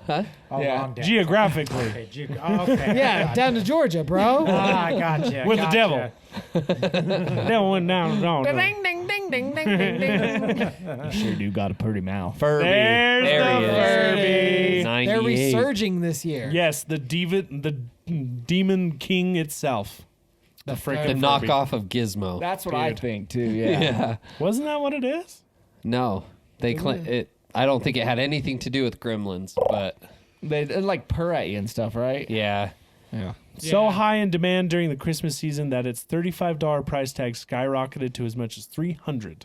Huh? Oh, Yeah. long down. Okay, Geographically. okay. Yeah, down to Georgia, bro. Ah, I gotcha. With the gotcha. devil. Devil went down. Ding, ding, ding, ding, ding, ding, ding. You sure do got a pretty mouth. Furby. There's there the he Furby. is. 98. They're resurging this year. Yes, the demon king itself. The The freaking Furby. knockoff of Gizmo. That's what I Dude. think too. Yeah. Yeah. Wasn't that what it is? No, they claim it. I don't think it had anything to do with gremlins, but They like purr at you and stuff, right? yeah. Yeah. So high in demand during the Christmas season that its $35 price tag skyrocketed to as much as $300.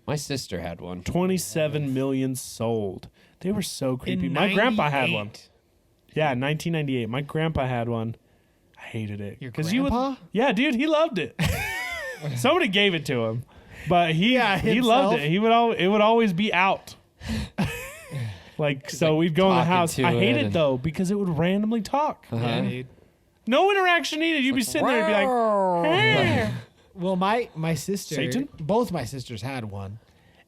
My sister had one. 27 million sold. They were so creepy. In My grandpa had 98. one. Yeah, 1998. My grandpa had one. I hated it. Your 'Cause grandpa? yeah, dude, he loved it. Somebody gave it to him, but he loved himself? it. It would always be out. Like so, we'd go in the talking house. to I hate it it and- though because it would randomly talk. Uh-huh. Dude. No interaction needed. You'd be sitting there and be like, "Hey." Well, my sister, Satan? both my sisters had one,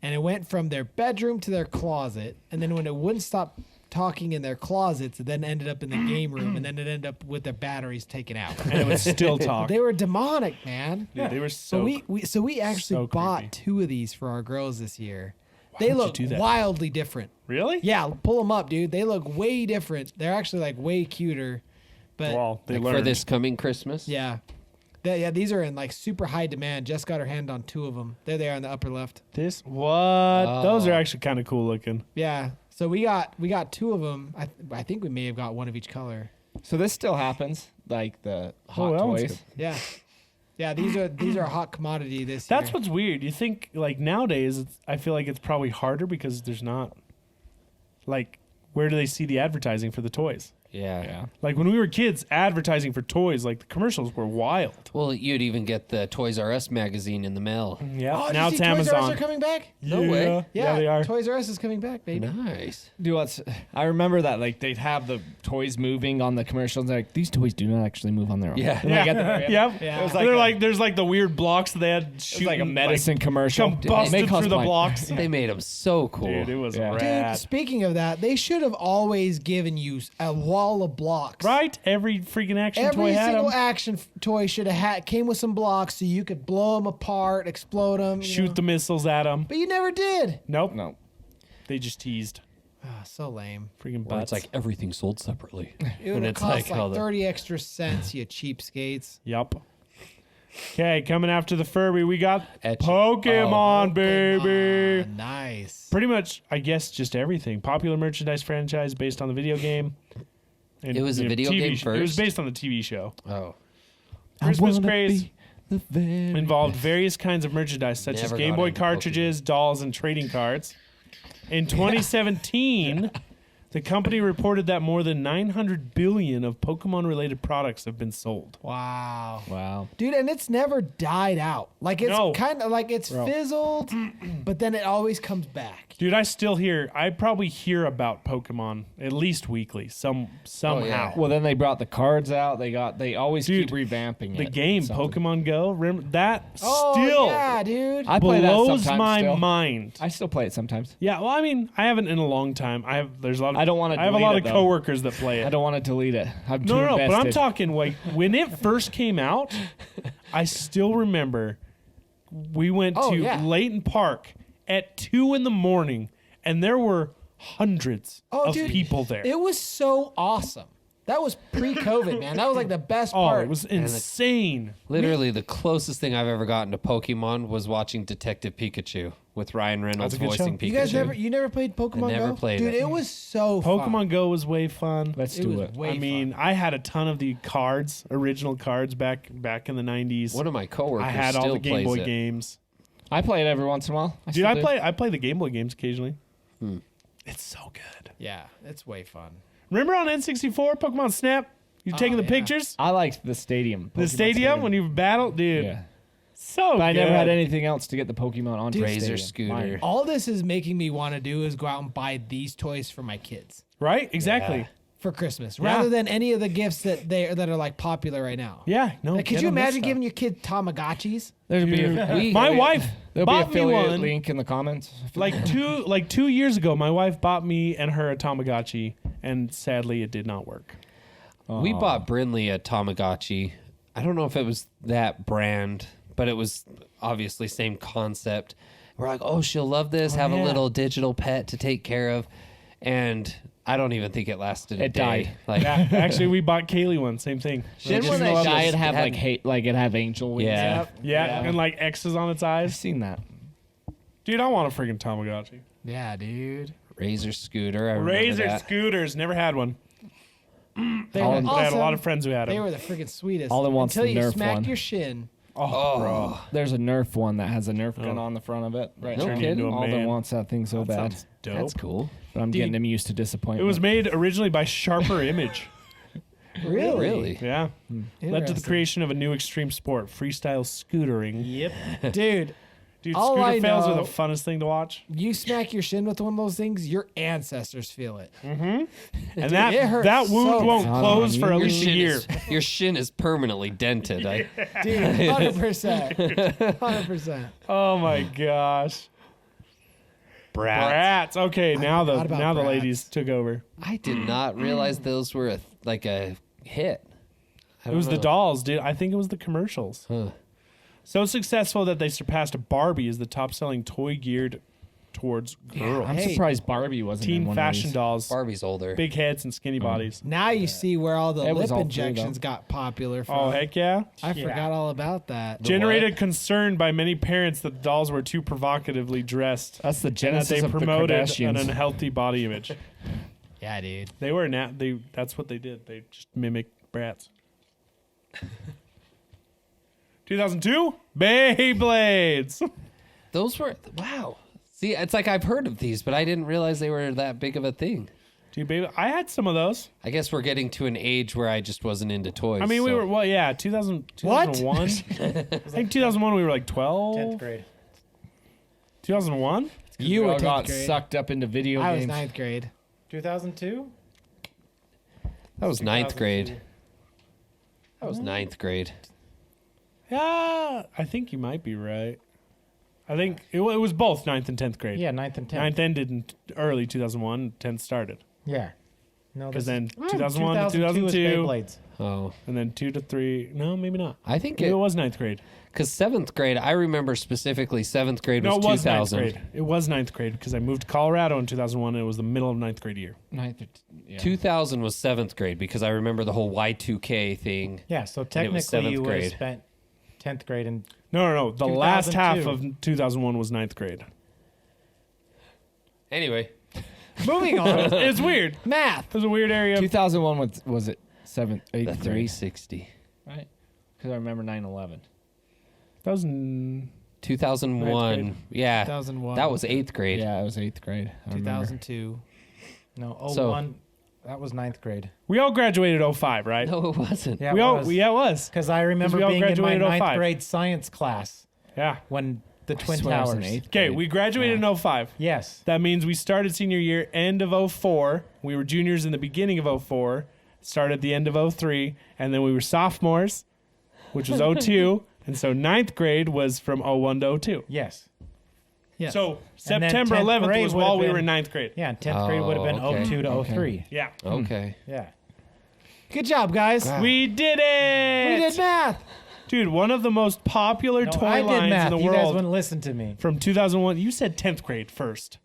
and it went from their bedroom to their closet, and then when it wouldn't stop talking in their closets, it then ended up in the game room, and then it ended up with their batteries taken out. and it would still talk. They were demonic, man. Dude, they were so. So we actually so bought creepy. 2 of these for our girls this year. would They you look do that? wildly different. Really? Yeah, pull them up, dude. They look way different. They're actually like way cuter. But Well, they Like learned. for this coming Christmas. yeah. These are in like super high demand. Jess got her hand on 2 of them. There they are in the upper left. This what? Those are actually kind of cool looking. Yeah. So we got 2 of them. I think we may have got one of each color. So this still happens, like the hot that one's toys. good. Yeah. Yeah, these are a hot commodity this That's year. what's weird. You think like nowadays, I feel like it's probably harder because there's not like where do they see the advertising for the toys? Yeah. Yeah. Like when we were kids, advertising for toys, like the commercials were wild. Well, you'd even get the Toys R Us magazine in the mail. Yeah. Oh, did now you it's see Toys R Us Amazon. are coming back? No way. Yeah, they are. Toys R Us is coming back, baby. Nice. Do what's I remember that like they'd have the toys moving on the commercials. They're like these toys do not actually move on their own. Yeah. And like, at the very end, Yep. Yeah. It was They're a- like there's like the weird blocks that they had it was shooting like a medicine commercial. combusted Make through the cosplay. blocks. They made them so cool. Dude, it was Yeah. Dude, rad. speaking of that, they should have always given you a wall of blocks. Right? Every freaking action Every toy had single them. action toy should have came with some blocks so you could blow them apart, explode them, Shoot the missiles at them. But you never did. Nope. No. They just teased. Ah, so lame. Freaking Or butts. it's like everything sold separately. It would And have it's cost like how like the- 30 extra cents, you cheapskates. Yup. Okay, coming after the Furby, we got Etch- Pokemon, baby. Ah, nice. Pretty much, I guess, just everything. Popular merchandise franchise based on the video game. And, It was a video TV game It was first? based on the TV show. Oh. Christmas Craze involved various kinds of merchandise such Never as Game got Boy into cartridges, dolls, and trading cards. In 2017, the company reported that more than 900 billion of Pokemon-related products have been sold. Wow. Wow. Dude, and it's never died out. Like it's No. kind of like it's fizzled, but then it always comes back. Dude, I probably hear about Pokemon at least weekly, somehow. Well, then they brought the cards out. They always Dude, keep revamping The it. game, Something. Pokemon Go, remember that Oh, still yeah, dude. I play that blows sometimes my still. mind. I still play it sometimes. Yeah, well, I mean, I haven't in a long time. There's a lot of I don't wanna I have a delete lot it, of though. coworkers that play it. I don't want to delete it. I'm too No, but I'm invested. talking like when it first came out, I still remember we went Oh, to yeah. Layton Park at 2 a.m. and there were hundreds of dude, people there. It was so awesome. That was pre-COVID, man. That was like the best Oh, part. it was insane. Literally, the closest thing I've ever gotten to Pokemon was watching Detective Pikachu with Ryan Reynolds That's a good voicing show. Pikachu. You guys never played Pokemon never Go? played Dude, it. it was so fun. Pokemon Go was way fun. Let's It do was it. way I mean, fun. I had a ton of the cards, original cards back in the 90s. One of my coworkers I had all still the Game plays Boy it. games. I play it every once in a while. Dude, still do. I play the Game Boy games occasionally. It's so good. Yeah, it's way fun. Remember on N64, Pokemon Snap? You're taking the yeah. pictures? I liked the stadium. The Pokemon stadium when you battle? Dude. Yeah. So But I good. never had anything else to get the Pokemon on Razor stadium. scooter. Mine. All this is making me want to do is go out and buy these toys for my kids. Right? Exactly. for Christmas, rather than any of the gifts that are like popular right now. Yeah, no. Like, could get you them this imagine stuff. giving your kid Tamagotchis? There'll be My wife there'll be bought me affiliate one. link in the comments. Like 2 years ago, my wife bought me and her a Tamagotchi, and sadly, it did not work. We bought Brinley a Tamagotchi. I don't know if it was that brand, but it was obviously same concept. We're like, oh, she'll love this. Have a little digital pet to take care of, and I don't even think it lasted. It day. died. Like, Yeah, actually, we bought Kaylee one. Same thing. Didn't when they died have like hate, like it have angel wings? Yeah. Yeah, and like X's on its I've eyes. seen that. Dude, I want a freaking Tamagotchi. Yeah, dude. Razor scooter. I remember Razor that. scooters. Never had one. They All were in- But I had a lot awesome. of friends who had They them. were the freaking sweetest. All in wants until the you Nerf smack one. your shin. Oh, There's a Nerf one that has a Nerf gun on the front of it. Right, No turn kidding. into a man. Alden wants that thing so that bad, sounds dope. That's cool. but I'm Dude, getting him used to disappointment. It was made originally by Sharper Image. Really? Yeah. Led to the Interesting. creation of a new extreme sport, freestyle scootering. Yep. Dude, Dude, All scooter I fails are know- the funnest thing to watch. you smack your shin with one of those things, your ancestors feel it. And it that hurts that wound so won't bad. close for at Your least a shin, year. your shin is permanently dented. Dude, 100%. 100%. Oh my gosh. Brat. Bratz. Okay, now the forgot about now the Bratz. ladies took over. I did not realize those were like a hit. I It was don't the know. dolls, dude. I think it was the commercials. Huh. So successful that they surpassed Barbie as the top-selling toy geared towards girls. I'm Hey, surprised Barbie wasn't in Teen one fashion of these. dolls, Barbie's older. big heads and skinny bodies. Now you see where all the It was lip all three, though. injections got popular from. Oh heck yeah! I forgot all about that. Generated concern by many parents that the dolls were too provocatively dressed. That's the And that genesis they of the promoted an Kardashians. unhealthy body image. Yeah, dude. They were that's what they did. They just mimicked Bratz. 2002 Beyblades. Those were wow. See, it's like I've heard of these, but I didn't realize they were that big of a thing. Dude, baby, I had some of those. I guess we're getting to an age where I just wasn't into toys. I mean, we so- were 2001. I think 2001 we were like 12. 10th grade. 2001. You We were all got 10th grade. sucked up into video I was games. 9th grade. 2002? That was ninth 2002. grade. That was ninth grade. Yeah, I think you might be right. I think it was both 9th and 10th grade. Yeah, 9th and 10th. 9th ended in early 2001, 10th started. Yeah. No, Because this then is- 2001 to 2002 is 2002, Beyblades. Oh, and then 2 to 3. No, maybe not. I think Maybe it it was 9th grade. because seventh grade. I remember specifically seventh grade No, was it was 9th 2000. grade. It was 9th grade because I moved to Colorado in 2001 and it was the middle of 9th grade year. Ninth or yeah. 2000 was seventh grade because I remember the whole Y2K thing. Yeah, so it was technically seventh you would have grade. spent 10th grade and No. The last half 2002. of 2001 was 9th grade. Anyway, Moving on. It's weird. Math. It was a weird area. 2001 was it 7th, the 8th grade? 360. Right? Because I remember 9/11. That was 2001. grade. Yeah. 2001. That was eighth grade. Yeah, it was 8th grade. I remember. 2002. no, So- 01. That was 9th grade. we all graduated 05, right? No, it wasn't. Yeah, we it all was. yeah, it was. Because I remember we all being in my graduated 9th 05. grade science class Yeah. when the Twin swear I was in Towers. 8th Okay, grade. we graduated in 05. Yes. That means we started senior year end of 04. We were juniors in the beginning of 04. Started at the end of 03, and then we were sophomores, which was 02. And so 9th grade was from 01 to 02. Yes. Yes. So And then September 10th 11th grade was would have while we been- were in 9th grade. Yeah, and 10th grade would have been Oh, okay. 02 to Okay. 03. Yeah. Okay. Yeah. Good job, guys. We did it! We did math. Dude, one of the most popular No, toy I did lines math. in the You guys world wouldn't listen to me. from 2001. You said 10th grade first.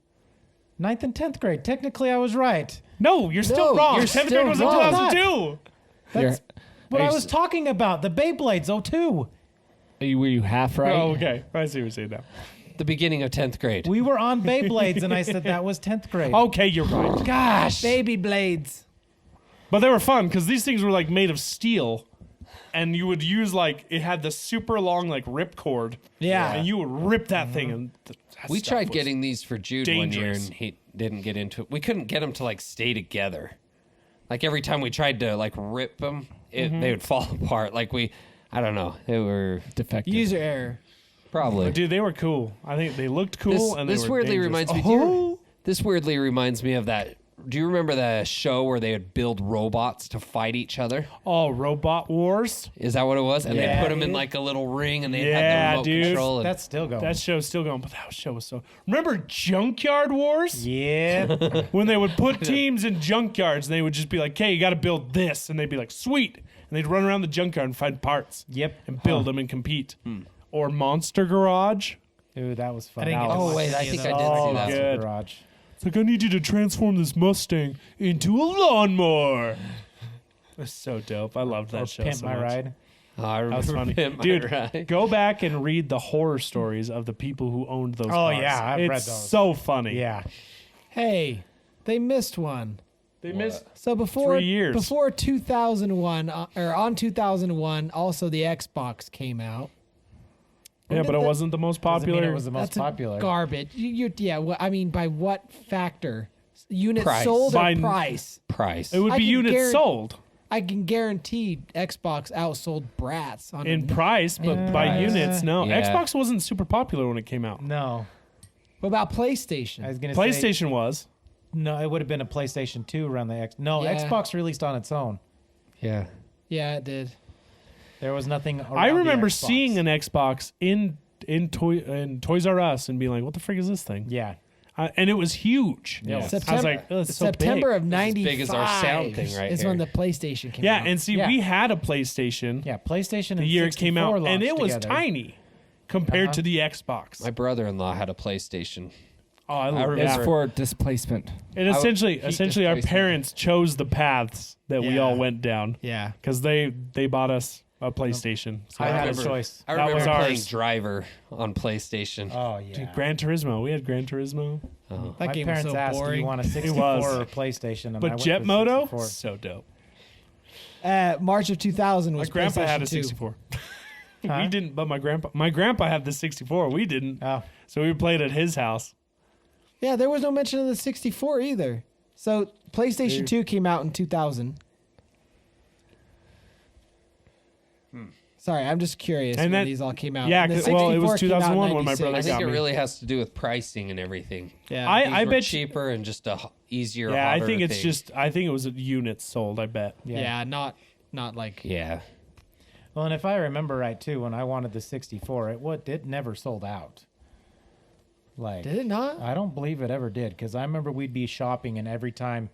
9th and 10th grade. Technically, I was right. No, you're still No, wrong. you're 10th still grade was in wrong. 2002. That's what Are I you was s- talking about. The Beyblades, 02. Were you half right? Oh, okay. I see what you're saying now. The beginning of 10th grade. We were on Beyblades, and I said that was 10th grade. Okay, you're right. gosh. Baby blades. But they were fun because these things were like made of steel, and you would use like it had the super long like rip cord. Yeah. and you would rip that thing. And that We stuff tried was- getting these for Jude one year, dangerous. and he didn't get into it. We couldn't get them to like stay together. Like every time we tried to like rip them, they would fall apart. Like I don't know. They were Defective. User error. probably. Dude, they were cool. I think they looked cool. This, and they this were weirdly dangerous. reminds me. Oh, This weirdly reminds me of that Do you remember the show where they would build robots to fight each other? Oh, Robot Wars. Is that what it was? And Yeah, they put them in dude. like a little ring, and they Yeah, had the remote dude. control. And That's still going. That show's still going, but that show was so. Remember Junkyard Wars? yeah. When they would put teams in junkyards and they would just be like, "Okay, you got to build this," and they'd be like, "Sweet," and they'd run around the junkyard and find parts. Yep. And build them and compete. Or Monster Garage. Ooh, that was fun. I didn't That get was oh wait, I think I did Oh, see that. good. Garage. It's like, I need you to transform this Mustang into a lawnmower. That's so dope. I loved that Or show Pimp so My much. Ride. Oh, I That was remember funny. Pimp My Dude, Ride. go back and read the horror stories of the people who owned those Oh, cars. yeah, I've it's read those. so funny. Yeah. Hey, they missed one. They missed. So before 3 years. before 2001 or on 2001, also the Xbox came out. Yeah, but it that- wasn't the most Doesn't mean popular. it was the most That's popular. garbage. Yeah. I mean, by what factor? Units Price. sold By- or price? Price. It would I be can units guarantee- sold I can guarantee Xbox outsold Bratz on in price, but by Yeah. units, no. Yeah. Xbox wasn't super popular when it came out. No. What about PlayStation? I was going to say. PlayStation was. No, it would have been a PlayStation 2 around the X. No, Yeah. Xbox released on its own. Yeah. Yeah, it did. There was nothing around I the remember Xbox. seeing an Xbox in Toys R Us and being like, "What the frick is this thing?" Yeah. And it was huge. Yeah. I was September, like, "Oh, it's so September big." of as '95 big as our sound thing right is here. when the PlayStation came Yeah, out. and see, Yeah. we had a PlayStation Yeah, PlayStation the and year it came 64 out, and launched it was together. tiny compared to the Xbox. My brother-in-law had a PlayStation. Oh, I remember- It's yeah. for displacement. And I would essentially, keep essentially, our displacement. parents chose the paths that we Yeah. all went down yeah. because they bought us a PlayStation. So I had a remember- choice. I That remember was playing ours. Driver on PlayStation. Oh, yeah. Dude, Gran Turismo. We had Gran Turismo, Oh. That My game was parents so asked, do boring. you want a 64 was. or a PlayStation? And I but went Jet for Moto, 64. so dope. March of 2000 My was grandpa PlayStation had a 2. 64. Huh? We didn't, but my grandpa had the 64. We didn't, Oh, so we played at his house. Yeah, there was no mention of the 64 either. So PlayStation 2 came out in 2000. Sorry, I'm just curious And when that- these all came out. yeah, And the 'cause- well, it was 64 came out in 2001 when my 96. brother I think got it me. really has to do with pricing and everything. Yeah. These I were bet you- cheaper and just a easier. Yeah, I hotter think it's thing. just. I think it was units sold. I bet. yeah, not like Yeah. well, and if I remember right too, when I wanted the 64, it never sold out. Like, did it not? I don't believe it ever did, because I remember we'd be shopping, and every time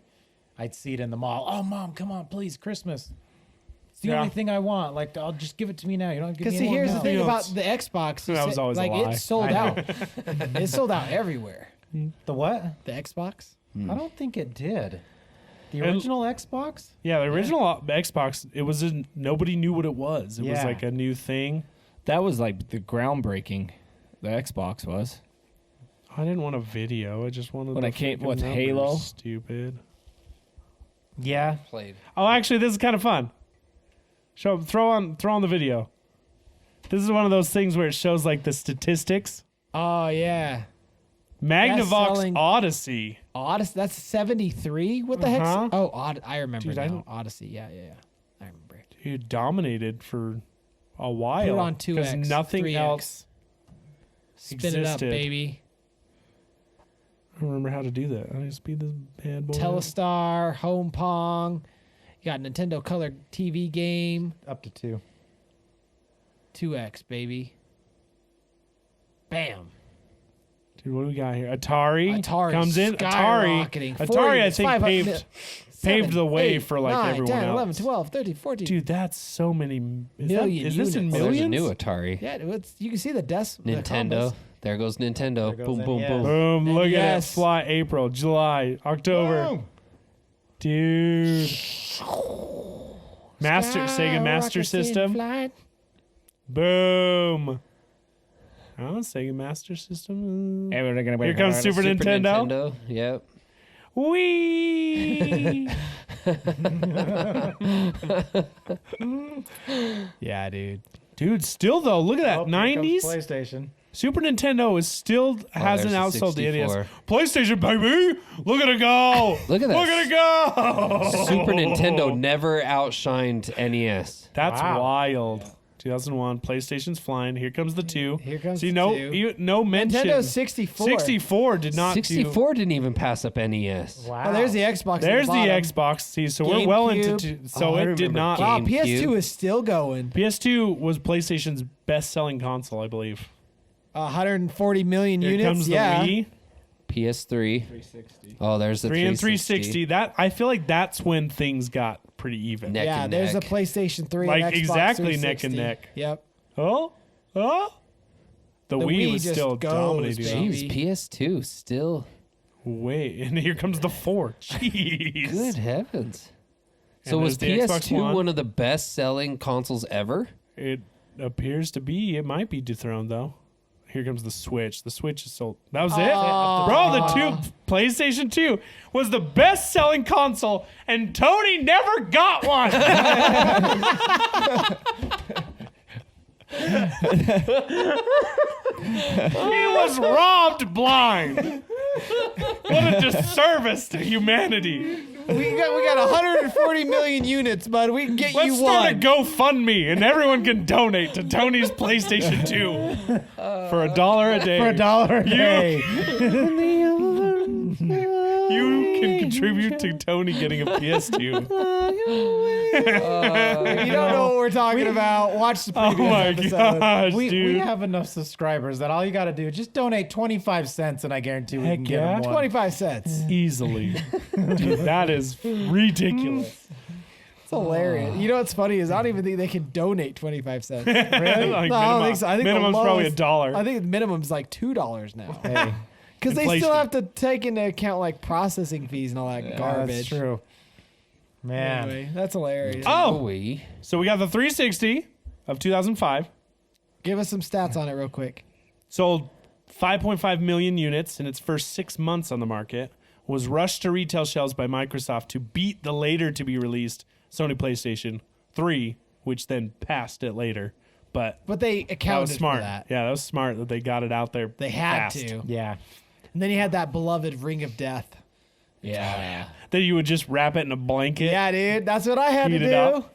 I'd see it in the mall, oh mom, come on, please, Christmas. It's the Yeah. only thing I want. Like, I'll just give it to me now. You don't give Because me see, any more here's the now. thing You know, about the Xbox. that was always a like lie. it sold I know. out. It sold out everywhere. The what? The Xbox. I don't think it did. The And- original Xbox? Yeah, the original Xbox. It was nobody knew what it was. It was Yeah. like a new thing. That was like the groundbreaking. The Xbox was. I didn't want a video. I just wanted When the it came freaking with numbers. Halo? Stupid. Yeah. Played. Oh, actually, this is kind of fun. Throw on the video. This is one of those things where it shows like the statistics. Oh yeah. Magnavox selling- Odyssey. Odyssey. That's 73. What the Uh-huh. heck? Oh, I remember Dude, I now. don't- Odyssey. Yeah. I remember it. Dude, dominated for a while. Put it on 'cause 2X, nothing 3X. else. Spin it up, existed. baby. I don't remember how to do that. I just be the bad boy. Telestar, Home Pong. You got Nintendo Color TV game. Up to 2. 2X, baby. Bam. Dude, what do we got here? Atari, Atari comes in. skyrocketing. Atari, I 40, think 500, paved the way 8, for like 9, everyone 10, else. 11, 12, 13, 14. Dude, that's so many. Million Is this in units. Well, there's a millions? new Atari. Yeah, you can see the Nintendo. There goes Nintendo. There goes Boom, boom, NES. boom. Boom! Look at it. NES. Fly April, July, October. Dude. Sega Master System. Boom. Oh, Sega Master System. Here comes Super Nintendo. Yep. Whee! Yeah, dude. Dude, still though, look at that. Oh, here comes 90s. PlayStation. Super Nintendo is still hasn't there's the outsold the NES. 64. PlayStation, baby! Look at it go! Look at that. Look at it go! Super Nintendo never outshined NES. That's Wow. wild. 2001. PlayStation's flying. Here comes the 2. Here comes See, the no, 2. no mention. Nintendo 64. 64 did not. 64 didn't even pass up NES. Wow. Oh, there's the Xbox. There's the at the Xbox. See, so we're well into. GameCube. So I it did remember not. Wow, GameCube. PS2 is still going. PS2 was PlayStation's best-selling console, I believe. 140 million Here units. comes the Yeah. Wii. PS3. Oh, there's the 3 and 360. 360. That I feel like that's when things got pretty even. Neck Yeah, and there's a neck. PlayStation 3. Like, and Xbox exactly neck 360. and neck. Yep. Oh, the The Wii Wii was just still goes, dominating. baby. Jeez, PS2 still. Wait, and here comes the 4. Jeez. Good heavens. And So was there's the Xbox PS2 One. one of the best-selling consoles ever? It appears to be. It might be dethroned though. Here comes the Switch. The Switch is sold. That was it, bro. The PlayStation 2 was the best-selling console, and Tony never got one. He was robbed blind. What a disservice to humanity. We got 140 million units, bud. We can get Let's you start one. a GoFundMe, and everyone can donate to Tony's PlayStation 2 for $1 a day. For $1 a day. You can contribute to Tony getting a PS2. If you don't know what we're talking about, watch the Oh previous my episode. gosh, We dude. have enough subscribers that all you got to do is just donate 25 cents and I guarantee we Heck can get yeah. them one. 25 cents. Easily. Dude, that is ridiculous. It's hilarious. You know what's funny is I don't even think they can donate 25 cents. Like No, I don't think so. I think the minimum's probably lowest- $1. I think the minimum's like $2 now. Hey, Because they Inflation. still have to take into account like processing fees and all that garbage. that's true. Man. Anyway, that's hilarious. Oh, Wii. so we got the 360 of 2005. Give us some stats on it real quick. Sold 5.5 million units in its first 6 months on the market. Was rushed to retail shelves by Microsoft to beat the later to be released Sony PlayStation 3, which then passed it later. But But they that accounted was smart. for that. Yeah, that was smart that they got it out there. They had fast. to. Yeah. And then you had that beloved Ring of Death. Yeah. That you would just wrap it in a blanket. Yeah, dude. That's what I had Heat to it do. up.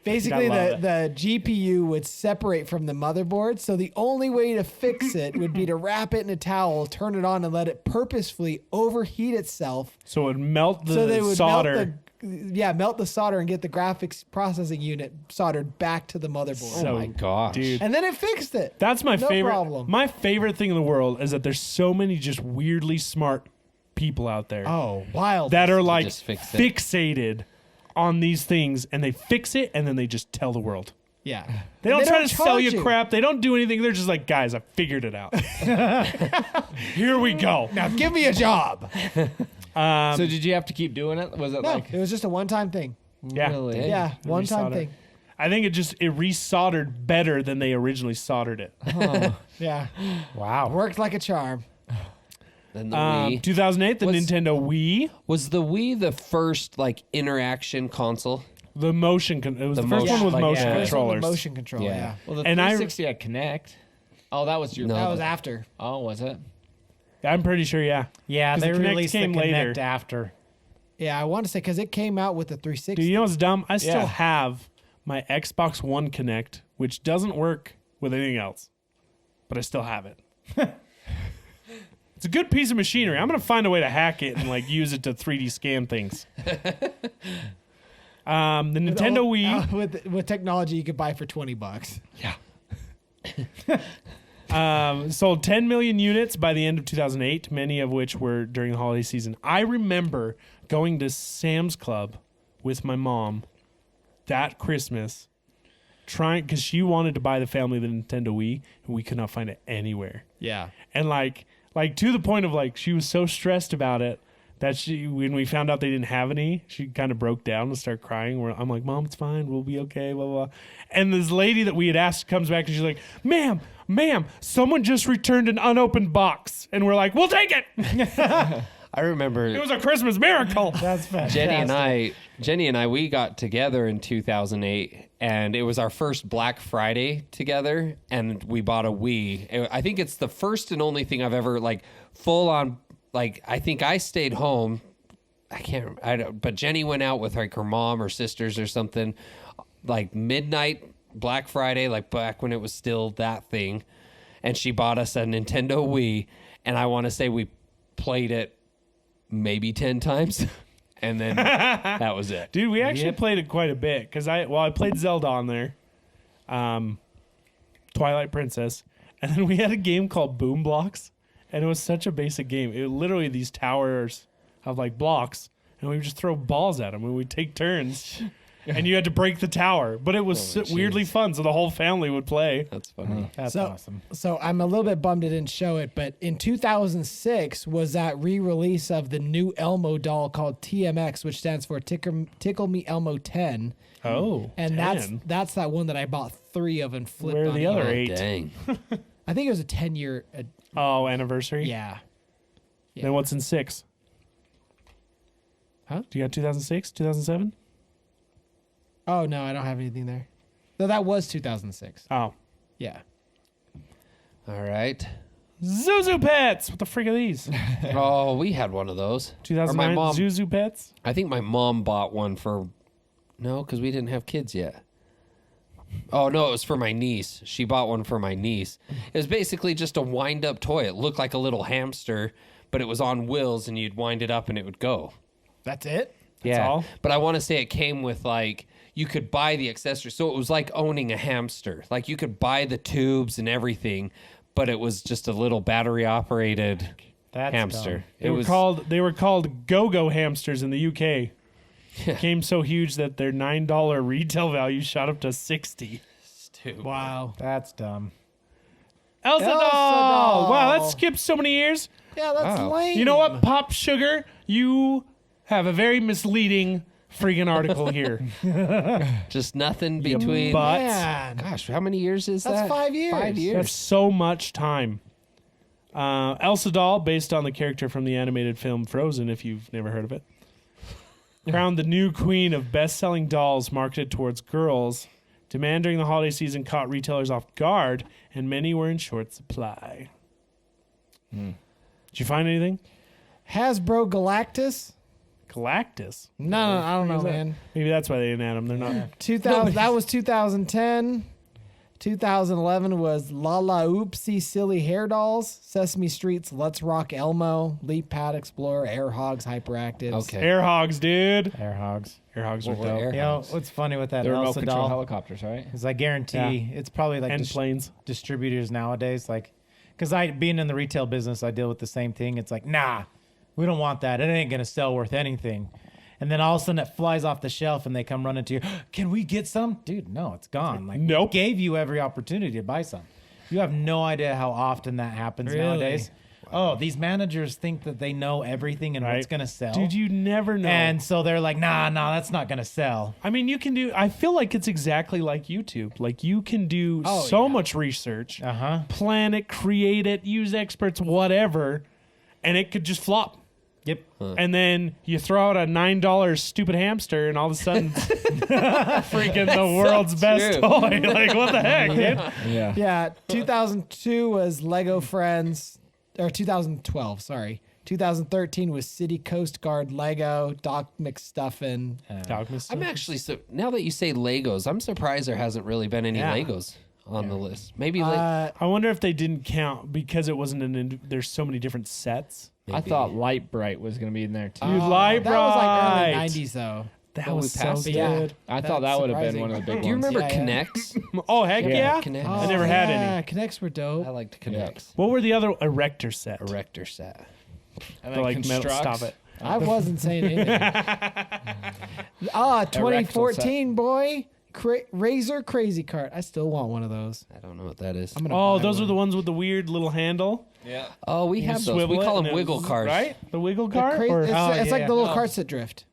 Basically, I love the GPU would separate from the motherboard. So the only way to fix it would be to wrap it in a towel, turn it on, and let it purposefully overheat itself. So it would melt the So they would solder. melt the solder and get the graphics processing unit soldered back to the motherboard. So, Oh my gosh. dude. And then it fixed it. That's my No favorite. problem. My favorite thing in the world is that there's so many just weirdly smart people out there Oh, wild. that are like just fix it. fixated on these things, and they fix it, and then they just tell the world. Yeah. They don't try to sell charge you crap. They don't do anything. They're just like, guys, I figured it out. Here we go. Now give me a job. So did you have to keep doing it? Was it No, like it was just a one-time thing. Yeah. really? Dang. Yeah, one-time resolder. thing. I think it resoldered better than they originally soldered it. Yeah. Wow. Worked like a charm. Then the Wii. 2008, the Was- Nintendo Wii, Was the Wii the first like interaction console? the motion. It was the, The first one motion- with like, motion yeah. First one with controllers. motion control, Yeah. yeah. Well, the And I- 360 had Connect. Oh, that was your. No. That was after. Oh, was it? I'm pretty sure, yeah. Yeah, 'Cause they the Kinect released came the Kinect later. after. Yeah, I want to say because it came out with the 360. Dude, you know what's dumb? I still Yeah. have my Xbox One Connect, which doesn't work with anything else, but I still have it. It's a good piece of machinery. I'm gonna find a way to hack it and like use it to 3D scan things. The Nintendo Wii with technology you could buy for $20. sold 10 million units by the end of 2008, many of which were during the holiday season. I remember going to Sam's Club with my mom that Christmas, trying because she wanted to buy the family the Nintendo Wii, and we could not find it anywhere. Yeah. And like to the point of like she was so stressed about it that when we found out they didn't have any, she kind of broke down and started crying. I'm like, Mom, it's fine, we'll be okay, blah blah. And this lady that we had asked comes back and she's like, ma'am, someone just returned an unopened box, and we're like, we'll take it. I remember It was a Christmas miracle. That's fantastic. Jenny and I, we got together in 2008, and it was our first Black Friday together, and we bought a Wii. I think it's the first and only thing I've ever like full on. Like I think I stayed home. I don't. But Jenny went out with like her mom or sisters or something, like midnight Black Friday, like back when it was still that thing, and she bought us a Nintendo Wii, and I want to say we played it maybe 10 times, and then that was it. Dude, we actually played it quite a bit because I played Zelda on there, Twilight Princess, and then we had a game called Boom Blocks, and it was such a basic game. It was literally these towers of like blocks, and we would just throw balls at them, and we'd take turns, and you had to break the tower. But it was weirdly fun, so the whole family would play. That's funny. That's So- awesome. So I'm a little bit bummed it didn't show it, but in 2006 was that re-release of the new Elmo doll called TMX, which stands for Tickle Me Elmo 10. Oh, And 10. that's that one that I bought 3 of and flipped Where are on the eBay. other Oh, 8? dang. I think it was a 10-year. Anniversary? Yeah. Then what's in 6? Huh? Do you got 2006, 2007? Oh, no, I don't have anything there. No, that was 2006. Oh. Yeah. All right. ZhuZhu Pets! What the freak are these? Oh, we had one of those. Or 2009 my mom. ZhuZhu Pets? I think my mom bought one for. No, because we didn't have kids yet. Oh no, it was for my niece. She bought one for my niece. It was basically just a wind-up toy. It looked like a little hamster, but it was on wheels, and you'd wind it up, and it would go. That's it? Yeah, all? but I want to say it came with like you could buy the accessories, so it was like owning a hamster. Like you could buy the tubes and everything, but it was just a little battery-operated That's hamster. dumb. They were called Go-Go hamsters in the UK. Became so huge that their $9 retail value shot up to $60. stupid. Wow. That's dumb. Elsa Elsa doll! doll! Wow, that skipped so many years. Yeah, that's Wow. lame. You know what, Pop Sugar? You have a very misleading freaking article here. Just nothing between. butt. Man. Gosh, how many years is That's that? 5 years. 5 years. That's so much time. Elsa doll, based on the character from the animated film Frozen, if you've never heard of it, crowned the new queen of best-selling dolls marketed towards girls. Demand during the holiday season caught retailers off guard, and many were in short supply. Did you find anything? Hasbro Galactus? Galactus. No, I don't know, Who's that? man. Maybe that's why they didn't add them. They're not. 2000. That was 2010. 2011 was Lala Oopsie Silly Hair Dolls, Sesame Street's Let's Rock Elmo, Leap Pad Explorer, Air Hogs Hyperactives. Okay. Air hogs, dude. Air hogs. Air hogs are What were dope. air You know hogs? what's funny with that The remote Elsa control doll helicopters, right? is I guarantee it's probably like And planes. distributors nowadays, like, because I being in the retail business, I deal with the same thing. It's like, nah, we don't want that. It ain't gonna sell worth anything. And then all of a sudden it flies off the shelf and they come running to you. Can we get some? Dude, no, it's gone. Like, Nope. we gave you every opportunity to buy some. You have no idea how often that happens Really? nowadays. Oh, these managers think that they know everything and what's Right. gonna sell. Dude, you never know. And so they're like, nah, that's not gonna sell. I mean, you can do. I feel like it's exactly like YouTube. Like you can do so much research, plan it, create it, use experts, whatever, and it could just flop. Yep. And then you throw out a $9 stupid hamster, and all of a sudden, freaking the world's best true. toy. Like what the heck, dude? Yeah. Yeah, 2002 was Lego Friends, or 2012, sorry. 2013 was City Coast Guard Lego, Doc McStuffin. I'm actually now that you say Legos, I'm surprised there hasn't really been any Yeah. Legos on the list. Maybe I wonder if they didn't count because it wasn't there's so many different sets. I thought Light Bright was going to be in there too. Dude, Light That was like early Bright. 90s, though. That Well, was we so passed good. it. Yeah. I thought That's that would have been surprising. one of the big Do you ones. remember Yeah, yeah. Connects? Oh heck yeah! Connects. I never had any. Yeah, Connects were dope. I liked Connects. What were the other erector set? Erector set. And The, then like metal. Constructs. Stop it. I wasn't saying anything. 2014, boy. Razor Crazy Cart. I still want one of those. I don't know what that is. I'm gonna Oh, buy those are one. the ones with the weird little handle. Yeah. Oh, we have those. We Swivel it call and them it wiggle was- cars. right? The wiggle The car. cra- Or, it's Oh, it's like yeah. the little carts that drift.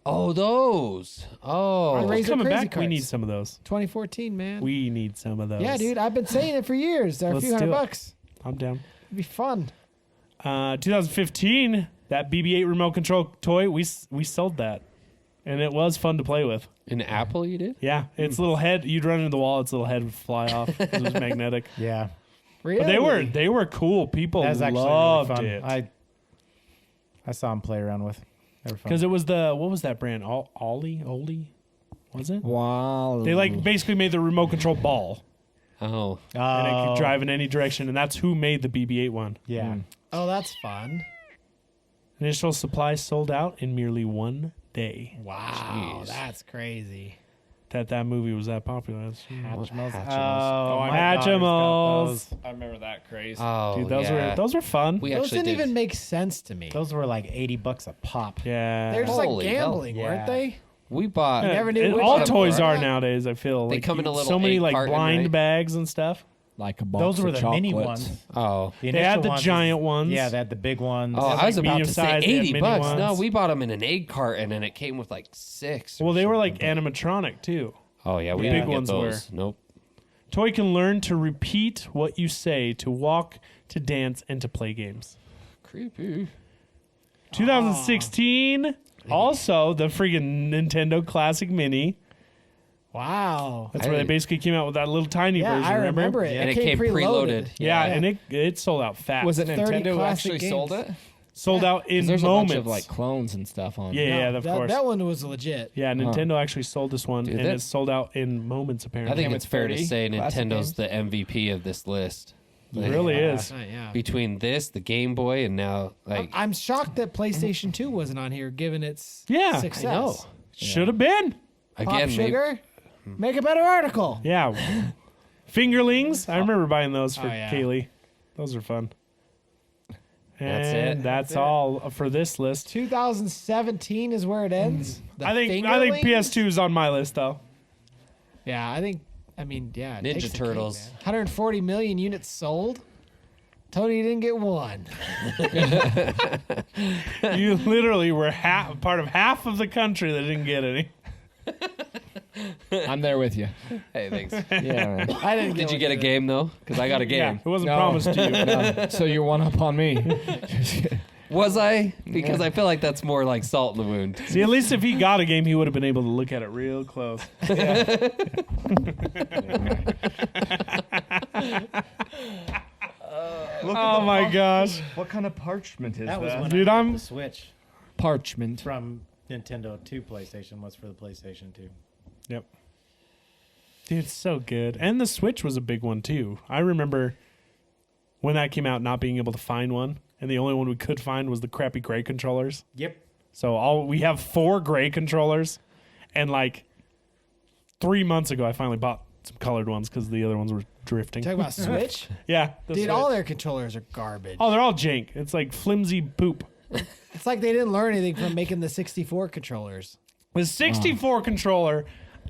Oh, those. Oh. The Razor coming Crazy back. We Carts. need some of those. 2014, man. We need some of those. Yeah, dude. I've been saying it for years. They're a Let's few do it. $100. I'm down. It'd be fun. 2015, that BB-8 remote control toy, we sold that, and it was fun to play with. An Apple you did? Yeah, its little head. You'd run into the wall, its little head would fly off. 'Cause it was magnetic. Yeah. Really? But they were cool. People That's actually loved really it fun. I saw him play around with. They were fun. because it was the what was that brand? Ollie, Was it? Wow. They like basically made the remote control ball, Oh, and it could drive in any direction. And that's who made the BB-8 one. Yeah. Oh, that's fun. Initial supplies sold out in merely 1 day. Wow, Jeez. that's crazy. That movie was that popular. Hatchimals. Hatchimals. Oh, my Hatchimals. daughter's got I remember that craze. oh, Dude, yeah. those were fun. We Those actually didn't did. even make sense to me. Those were like $80 a pop. Yeah. They're just like Holy hell. gambling, Yeah. weren't they? We bought. Yeah, never knew it- which all one toys were. are nowadays. I feel They like come in a little so many 8 like carton, blind right? bags and stuff. Like a box Those were of the mini chocolates. ones. Oh. The They had initial the ones giant ones. Yeah, they had the big ones. Oh, had, I was like, about to medium say size, they had $80. mini No, ones. we bought them in an egg carton, and it came with like 6. or Well, they were like something. animatronic too. Oh yeah, we the didn't big get ones those. were. Nope. Toy can learn to repeat what you say, to walk, to dance, and to play games. Creepy. 2016, also the freaking Nintendo Classic Mini. Wow. That's where they basically came out with that little tiny Yeah, version. I remember it. And it came preloaded. Yeah, and it sold out fast. Was it 30 Nintendo who classic actually sold games. it? sold out in There's moments? a bunch of like clones and stuff on. yeah, No, of course. That one was legit. Yeah, Nintendo actually sold this one, Dude, and that- it sold out in moments. Apparently, I think Came it's with fair to 30 say classic Nintendo's games? the MVP of this list. it really is. Yeah. Between this, the Game Boy, and now like I'm shocked that PlayStation 2 wasn't on here, given its Yeah, I success. know. Should have been. Pop again, maybe, sugar, make a better article. Yeah, fingerlings. I remember buying those for Oh, yeah. Kaylee. Those are fun. That's And it. That's all for this list. 2017 is where it ends. The I think fingerlings? PS2 is on my list though. Yeah, I mean, yeah. it Ninja takes the cake, Turtles. man. 140 million units sold. Tony didn't get one. You literally were part of half of the country that didn't get any. I'm there with you. Hey, thanks. Yeah, man. I didn't. Did you one get a either. game though? Because I got a Yeah, game. it wasn't No. promised to you. No, so you're one up on me. Was I? Because I feel like that's more like salt in the wound. See, at least if he got a game, he would have been able to look at it real close. Oh my gosh, What kind of parchment is That was when Dude, I got I'm- the Switch parchment? from Nintendo to PlayStation was for the PlayStation 2. Yep. Dude, it's so good. And the Switch was a big one too. I remember when that came out not being able to find one, and the only one we could find was the crappy gray controllers. Yep. So we have 4 gray controllers, and like 3 months ago I finally bought some colored ones because the other ones were drifting. Talk about Switch. Yeah. the Dude, Switch. all their controllers are garbage. Oh, they're all jank. It's like flimsy poop. It's like they didn't learn anything from making the 64 controllers. The 64 controller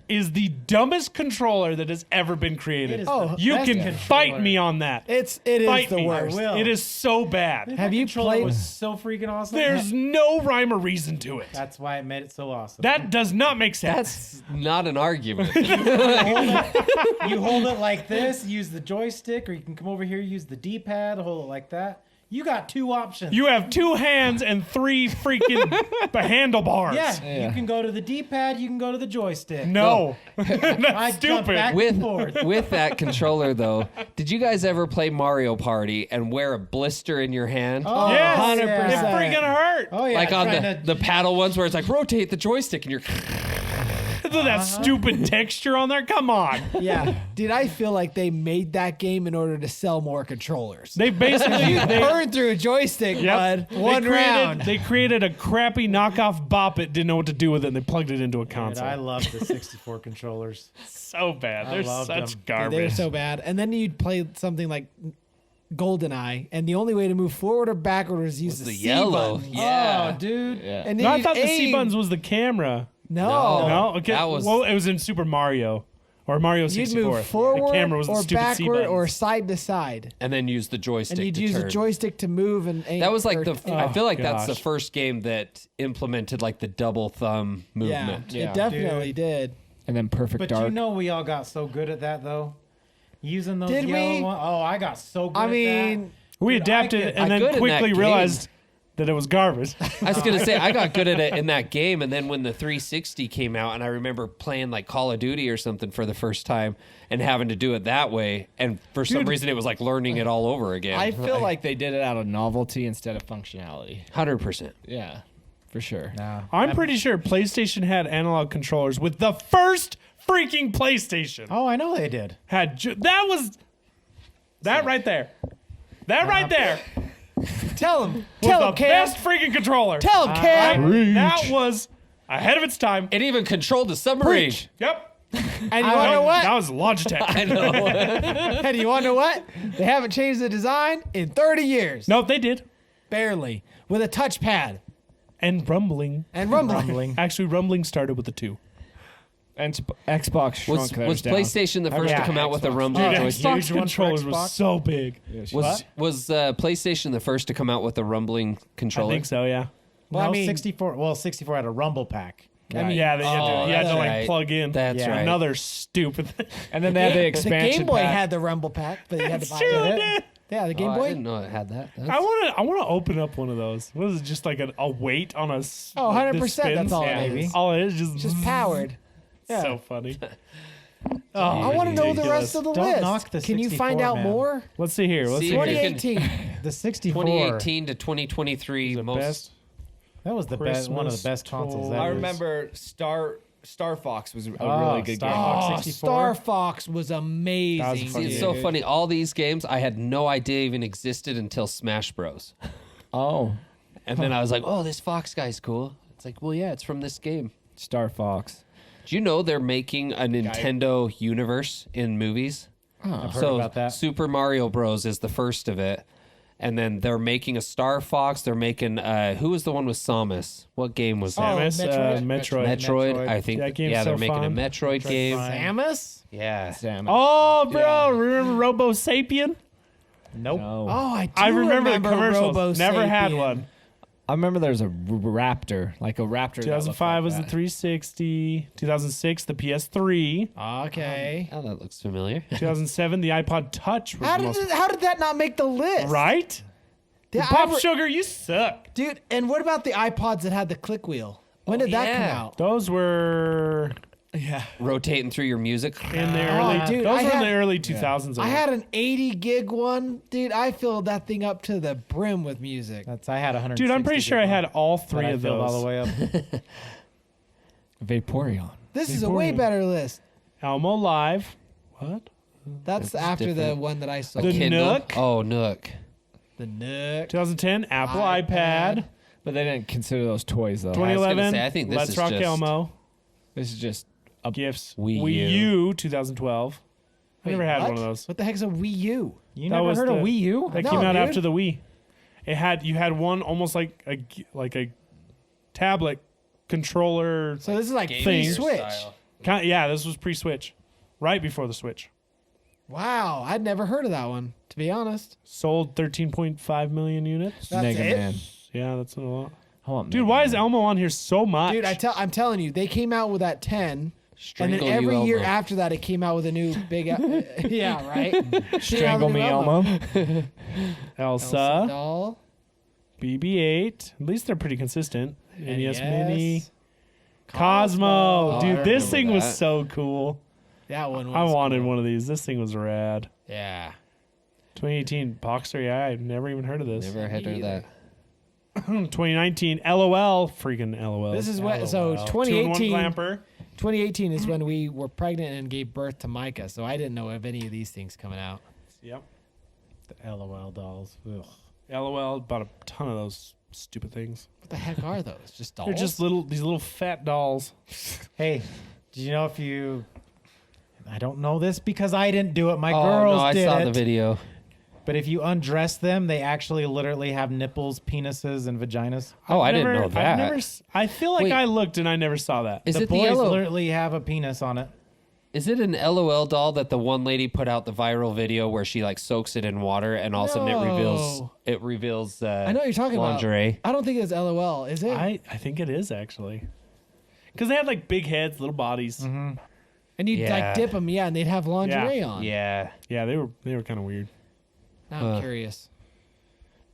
is the dumbest controller that has ever been created. It is Oh, the You best can controller. fight me on that. It is Fight the me. worst. I will. It is so bad. Have you Controller played? was so freaking awesome. There's no rhyme or reason to it. That's why it made it so awesome. That does not make sense. That's not an argument. you hold it like this, use the joystick, or you can come over here, use the D-pad, hold it like that. You got 2 options. You have 2 hands and 3 freaking handlebars. yeah, you can go to the D-pad, you can go to the joystick. No. I That's jump stupid. back with and forth. with that controller though, did you guys ever play Mario Party and wear a blister in your hand? Oh, Yes. 100%. It freaking hurt. Oh yeah, like on trying the paddle ones where it's like rotate the joystick and you're That stupid texture on there. Come on. Yeah. Dude, I feel like they made that game in order to sell more controllers. They basically Burn through a joystick, Yep. bud. One they created, round. They created a crappy knockoff Bop It, didn't know what to do with it, and they plugged it into a Dude, console. I love the 64 controllers. So bad. They're loved such them. garbage. They're so bad. And then you'd play something like GoldenEye, and the only way to move forward or backward was use the C yellow. button. Yeah. Oh, dude. Yeah. And then No, I you'd thought the C aim. buttons was the camera. No. No, okay. That was- well, it was in Super Mario or Mario You'd 64. move forward the camera was the or stupid C backward buttons. or side to side. and then use the joystick And you'd to use turn. the joystick to move and aim. That was like or- I feel like that's the gosh. first game that implemented like the double thumb yeah, movement. Yeah. it definitely did. And then Perfect But Dark. you know we all got so good at that though. Using those Did yellow we? ones. Oh, I got so good I at mean, we Dude, I adapted could- and I then good in that quickly game. realized that it was garbage. I was gonna say I got good at it in that game, and then when the 360 came out, and I remember playing like Call of Duty or something for the first time, and having to do it that way, and for some reason it was like learning it all over again. I feel like they did it out of novelty instead of functionality. 100%. Yeah. for sure. Nah. I'm pretty sure PlayStation had analog controllers with the first freaking PlayStation. Oh, I know they did. That was that right there. That right there Tell him. was Tell the him, Cam. best freaking controller. Tell him, Cam. That was ahead of its time. It even controlled the submarine. Preach. Yep. And you want to know what? That was Logitech. I know. And you want to know what? They haven't changed the design in 30 years. Nope, they did. Barely. With a touchpad And rumbling. and rumbling. Actually, rumbling started with the 2. And Xbox shrunk Was theirs down. PlayStation the first to come out with a rumbling Dude, joystick? Xbox huge one for controllers were Xbox? so big. Was PlayStation the first to come out with a rumbling I controller? think so, yeah. Well, No, I mean, 64. Well, 64 had a rumble pack. I mean, Yeah, you had that's to like right. plug in. That's Yeah. right. Another stupid thing. And then they had the the expansion Game Boy pack. had the rumble pack, but you had to buy Sure it. did. Yeah, the Game Oh, I Boy. didn't know it had that. I want to open up one of those. What is it? Just like a weight on a. Oh, 100%, that's all it is. All it is just Just powered. Yeah. So funny. I want to know the rest of the Don't list. knock the Can you 64, find out man. more? Let's see here. Let's See see if here. you can- 2018. The 64. 2018 to 2023 The most. best. That was the best. One of the best consoles. toy. That I is. remember Star Fox was a Oh, really good Star game. Fox. Oh, 64. Star Fox was amazing. That was a See, funny it's game. so funny. All these games I had no idea even existed until Smash Bros. Oh, And then I was like, "Oh, this Fox guy's cool." It's like, well, yeah, it's from this game. Star Fox. Do you know they're making a Nintendo universe in movies? I've heard So about that. Super Mario Bros. Is the first of it, and then they're making a Star Fox. They're making who was the one with Samus? What game was that? Samus, Metroid. Metroid. Metroid. I think. That game's they're so making fun. a Metroid game. Samus? Yeah. Sam. Oh, bro, remember Robo Sapien? Nope. No. Oh, I do I remember the remember commercials. Robo Never had Sapien. one. I remember there was a raptor, like a raptor. that looked 2005 like was the that. 360. 2006, the PS3. Okay. Oh, that looks familiar. 2007, the iPod Touch was How the did, most. how did that not make the list? Right? Did I Pop ever- Sugar, you suck. Dude, and what about the iPods that had the click wheel? When did that come yeah. out? Those were Rotating through your music. in the Oh, early. dude, those I were in had- the early 2000s. I had an 80 gig one. Dude, I filled that thing up to the brim with music. I had 100. Dude, I'm pretty sure I had all three of filled those. all the way up. Vaporeon. This is a way Vaporeon. better list. Elmo Live. What? That's This is after the different. one that I saw. The Kindle. Nook. Oh, Nook. The Nook. 2010, Apple iPad. iPad. But they didn't consider those toys though. 2011, say, I think this Let's is Rock just- Elmo. This is just Gifts. Wii Wii U. U 2012. I never had What? one of those. What the heck's a Wii U? You That never was heard of the- Wii U? That No, came out dude. after the Wii. You had one almost like a tablet controller. So this is like Thing. pre-Switch. Yeah, this was pre-Switch, right before the Switch. Wow, I'd never heard of that one, to be honest. Sold 13.5 million units. That's Mega it? Man. Yeah, that's a lot. I want Dude, Mega why Man. is Elmo on here so much? Dude, I'm telling you, they came out with that 10, Strangle and then every you, year Elmo. after that, it came out with a new big. Yeah, right. Strangle Me Elmo? Elsa, Doll. BB-8. At least they're pretty consistent. NES Mini. Yes. Cosmo. Oh, I Dude, this remember thing was that. so cool. That one was I wanted cool. one of these. This thing was rad. Yeah. 2018 Boxer. Yeah, I've never even heard of this. Never had heard that. 2019 LOL. Freaking LOL. This is what. So 2-in-1 2018. clamper. 2018 is when we were pregnant and gave birth to Micah. So I didn't know of any of these things coming out. Yep. The LOL dolls. Ugh. LOL bought a ton of those stupid things. What the heck are those? Just dolls? They're just these little fat dolls. Hey, did you know if you? I don't know this because I didn't do it. My Oh, girls no, I did saw it. the video. But if you undress them, they actually literally have nipples, penises, and vaginas. Oh, I I've didn't never- know that. I've never, I feel like Wait. I looked and I never saw that. Is the it the boys yellow? literally have a penis on it. Is it an LOL doll that the one lady put out the viral video where she like soaks it in water and all of a sudden No. it reveals I know what you're talking lingerie. about. I don't think it's LOL. Is it? I think it is actually. Because they had like big heads, little bodies. and you'd Yeah. like dip them, yeah, and they'd have lingerie on. Yeah. Yeah, they were kind of weird. Now I'm curious.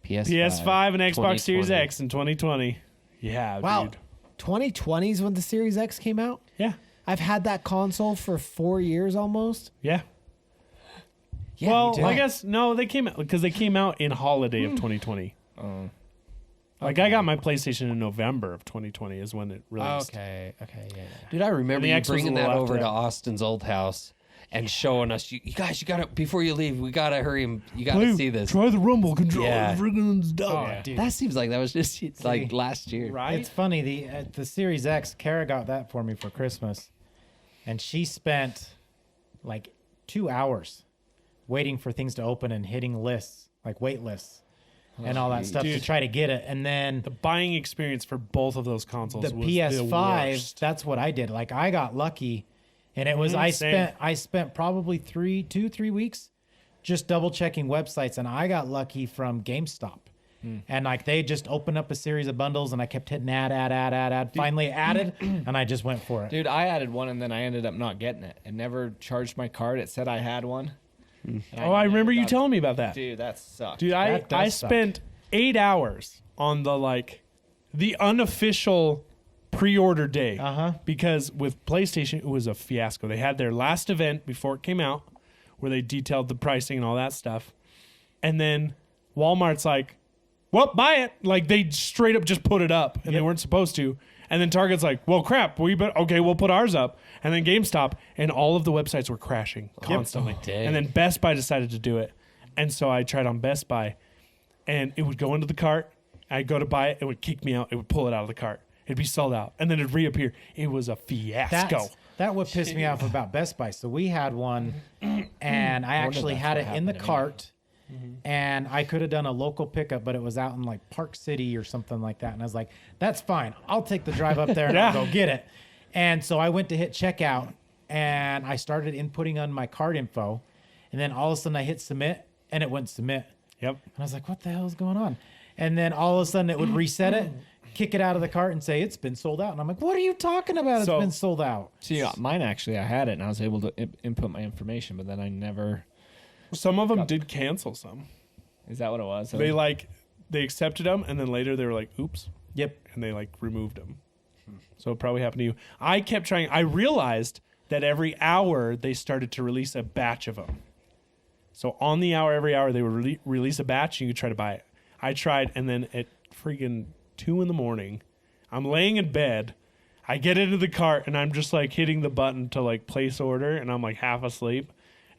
PS5 and Xbox Series 2020. X in 2020. Yeah, Wow. dude. 2020 is when the Series X came out. Yeah, I've had that console for 4 years almost. yeah. Yeah, Well, me too. I guess no, they came out because they came out in holiday of 2020. Like I got my PlayStation in November of 2020 is when it released. Okay, yeah. Dude, I remember the you X was a bringing that little over after to that. Austin's old house and showing us, you guys, you gotta, before you leave, we gotta hurry and you gotta see this. Try the Rumble controller. Yeah. Friggin' stuff. Oh, dude. That seems like that was just like last year. Right? It's funny. The Series X, Kara got that for me for Christmas, and she spent like 2 hours waiting for things to open and hitting lists, like wait lists, and all that stuff to Dude. try to get it. And then The buying experience for both of those consoles the was PS5, the worst. that's what I did. Like I got lucky, and it was Same. I spent probably 3 weeks just double checking websites, and I got lucky from GameStop. And like they just opened up a series of bundles, and I kept hitting add. Finally added, and I just went for it. Dude, I added one and then I ended up not getting it. It never charged my card. It said I had one. And Oh, I never remember you got it. telling me about that. Dude, that sucked. Dude, I That does suck. spent 8 hours on the unofficial pre-order day. Uh-huh. Because with PlayStation, it was a fiasco. They had their last event before it came out where they detailed the pricing and all that stuff. And then Walmart's like, well, buy it. Like they straight up just put it up and they weren't supposed to. And then Target's like, well, crap. Okay, we'll put ours up. And then GameStop and all of the websites were crashing constantly. dang. And then Best Buy decided to do it. And so I tried on Best Buy and it would go into the cart. I'd go to buy it. It would kick me out. It would pull it out of the cart. It'd be sold out. And then it'd reappear. It was a fiasco. That what pissed me off about Best Buy. So we had one, and I actually had it in the cart, and I could have done a local pickup, but it was out in like Park City or something like that. And I was like, that's fine. I'll take the drive up there and I'll go get it. And so I went to hit checkout, and I started inputting on my card info, and then all of a sudden I hit submit, and it wouldn't submit. Yep. And I was like, what the hell is going on? And then all of a sudden it would reset it, kick it out of the cart, and say, it's been sold out. And I'm like, what are you talking about? So- It's been sold out. See, mine actually, I had it and I was able to input my information, but then I never. Some of them did cancel some. Is that what it was? They accepted them, and then later they were like, oops. Yep. And they removed them. So it probably happened to you. I kept trying. I realized that every hour they started to release a batch of them. So on the hour, every hour they would release a batch and you could try to buy it. I tried, and then at freaking 2 a.m, I'm laying in bed. I get into the cart and I'm just hitting the button to place order, and I'm half asleep.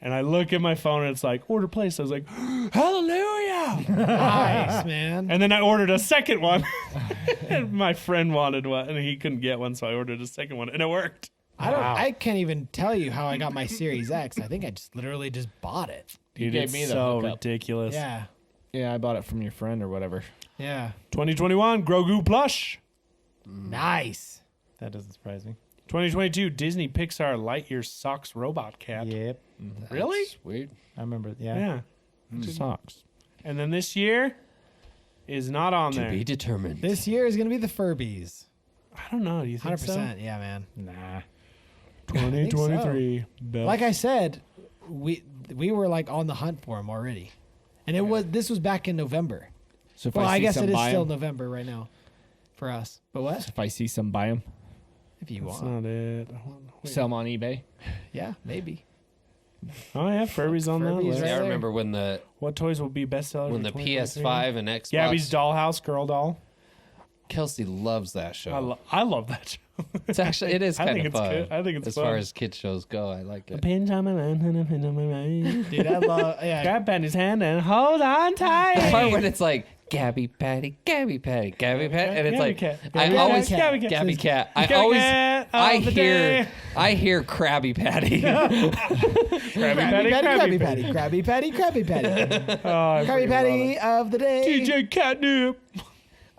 And I look at my phone and it's order placed. I was like, hallelujah. Nice, man. And then I ordered a second one. And my friend wanted one and he couldn't get one, so I ordered a second one and it worked. I can't even tell you how I got my Series X. I think I just literally just bought it. Dude, gave it's me the so hookup. ridiculous. Yeah. Yeah, I bought it from your friend or whatever. Yeah. 2021 Grogu plush. Nice. That doesn't surprise me. 2022 Disney Pixar Lightyear Socks Robot Cap. Yep. Really? Weird. I remember. Yeah. Socks. And then this year is not on To there. be determined. This year is going to be the Furbies. I don't know. Do you think 100%. so? Yeah, man. Nah. 2023. Like I said, we were on the hunt for them already. And this was back in November. So if Well, I I see guess some it is buy still 'em, November right now for us. But what? if I see some buy them, If you That's want. not it. Wait. sell them on eBay. Yeah, maybe. Oh yeah, Furby's on that Furby's list. right Yeah, I there. remember when the What toys will be bestsellers? when for the 2023? PS5 and Xbox. Gabby's Dollhouse girl doll. Kelsey loves that show. I love that show. It's actually it is I kind think of it's fun. good. I think it's as fun. far as kid shows go, I like it. Pin on my man, and a pin on my man. Dude, I love. Yeah. Grab Benny's hand and hold on The tight. part when it's like Gabby Patty, Gabby Patty, Gabby Patty, and it's Gabby like Cat. I Gabby always Cat. Gabby Cat. Gabby Cat. I Gabby always Cat of I the hear day. I hear Krabby Patty. Krabby Patty, Patty, Krabby Patty, Krabby Patty, Krabby Patty. Oh, Krabby Patty of the day. DJ Catnip.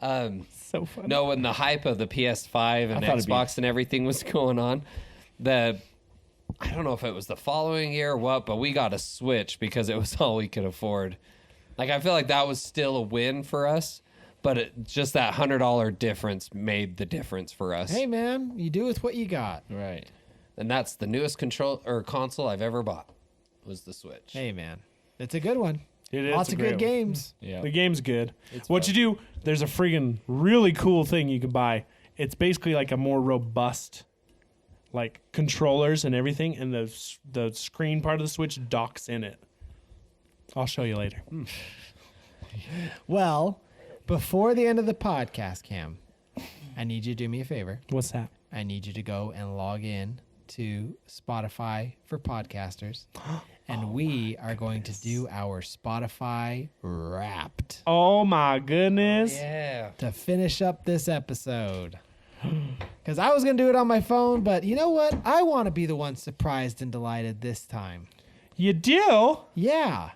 So funny. No, when the hype of the PS5 and I thought it'd be- Xbox and everything was going on, I don't know if it was the following year or what, but we got a Switch because it was all we could afford. I feel like that was still a win for us, but just that $100 difference made the difference for us. Hey, man, you do with what you got. Right. And that's the newest console I've ever bought was the Switch. Hey, man, it's a good one. It is Lots a of great good one. games. Yeah. The game's good. What you do, there's a friggin' really cool thing you can buy. It's basically a more robust, controllers and everything, and the screen part of the Switch docks in it. I'll show you later. Well, Before the end of the podcast, Cam, I need you to do me a favor. What's that? I need you to go and log in to Spotify for podcasters. And we are going to do our Spotify Wrapped Oh my goodness. Yeah. to finish up this episode. Because I was going to do it on my phone, but you know what? I want to be the one surprised and delighted this time. You do? Yeah.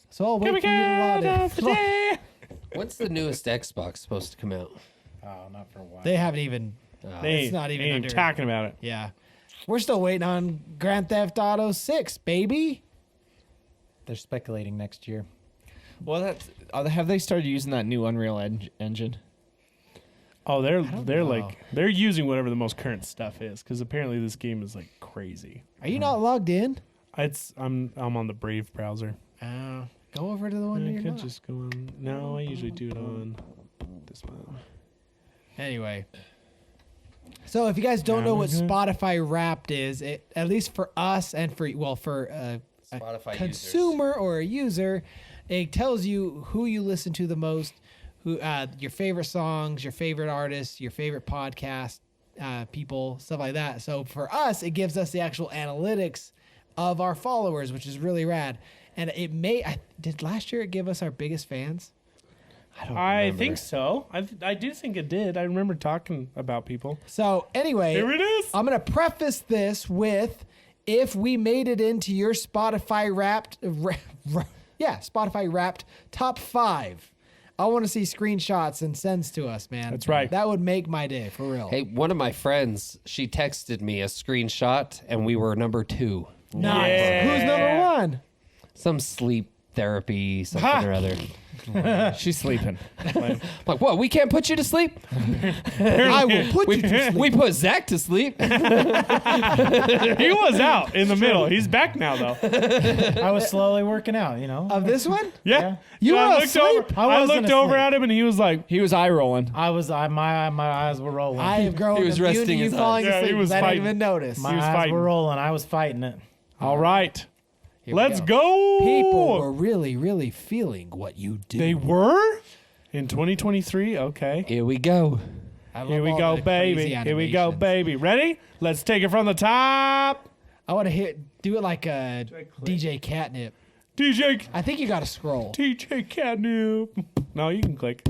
So I'll wait for you to log in. When's the newest Xbox supposed to come out? Oh, not for a while. They haven't even. They It's not even ain't under- talking about it. Yeah. We're still waiting on Grand Theft Auto 6, baby. They're speculating next year. Well, have they started using that new Unreal engine? Oh, they're know. like they're using whatever the most current stuff is because apparently this game is like crazy. Are you not logged in? I'm on the Brave browser. Go over to the one I you're could not. just go on. No, I usually do it on this one. Anyway. So if you guys don't know what Spotify Wrapped is, at least for us and for a Spotify consumer or a user, it tells you who you listen to the most, who your favorite songs, your favorite artists, your favorite podcast people, stuff like that. So for us, it gives us the actual analytics of our followers, which is really rad. And did last year it give us our biggest fans? I think so. I do think it did. I remember talking about people. So anyway, Here it is. I'm going to preface this with if we made it into your Spotify Wrapped, Spotify Wrapped top 5. I want to see screenshots and sends to us, man. That's right. That would make my day, for real. Hey, one of my friends, she texted me a screenshot, and we were number 2. Nice. Yeah. Who's number 1? Some sleep therapy, something or other. She's sleeping. Like, what? We can't put you to sleep? I will put you to sleep. We put Zach to sleep. He was out in the middle. He's back now, though. I was slowly working out, Of this one? Yeah. You I were looked over. asleep? I I wasn't looked over asleep. at him, and he was like, He was eye rolling. my eyes were rolling. I have grown He was immune to resting you his eyes. falling Yeah, he asleep. was I didn't fighting. even notice. my was eyes fighting. were rolling. I was fighting it. "All right, Here we let's go." People were really, really feeling what you do. They were in 2023. Okay. Here we go. I love Here we all go, the baby. crazy Here we go, animations. baby. Ready? Let's take it from the top. I want to do it like a I click? DJ Catnip. DJ I think you got to scroll. TJ Catnip. No, you can click.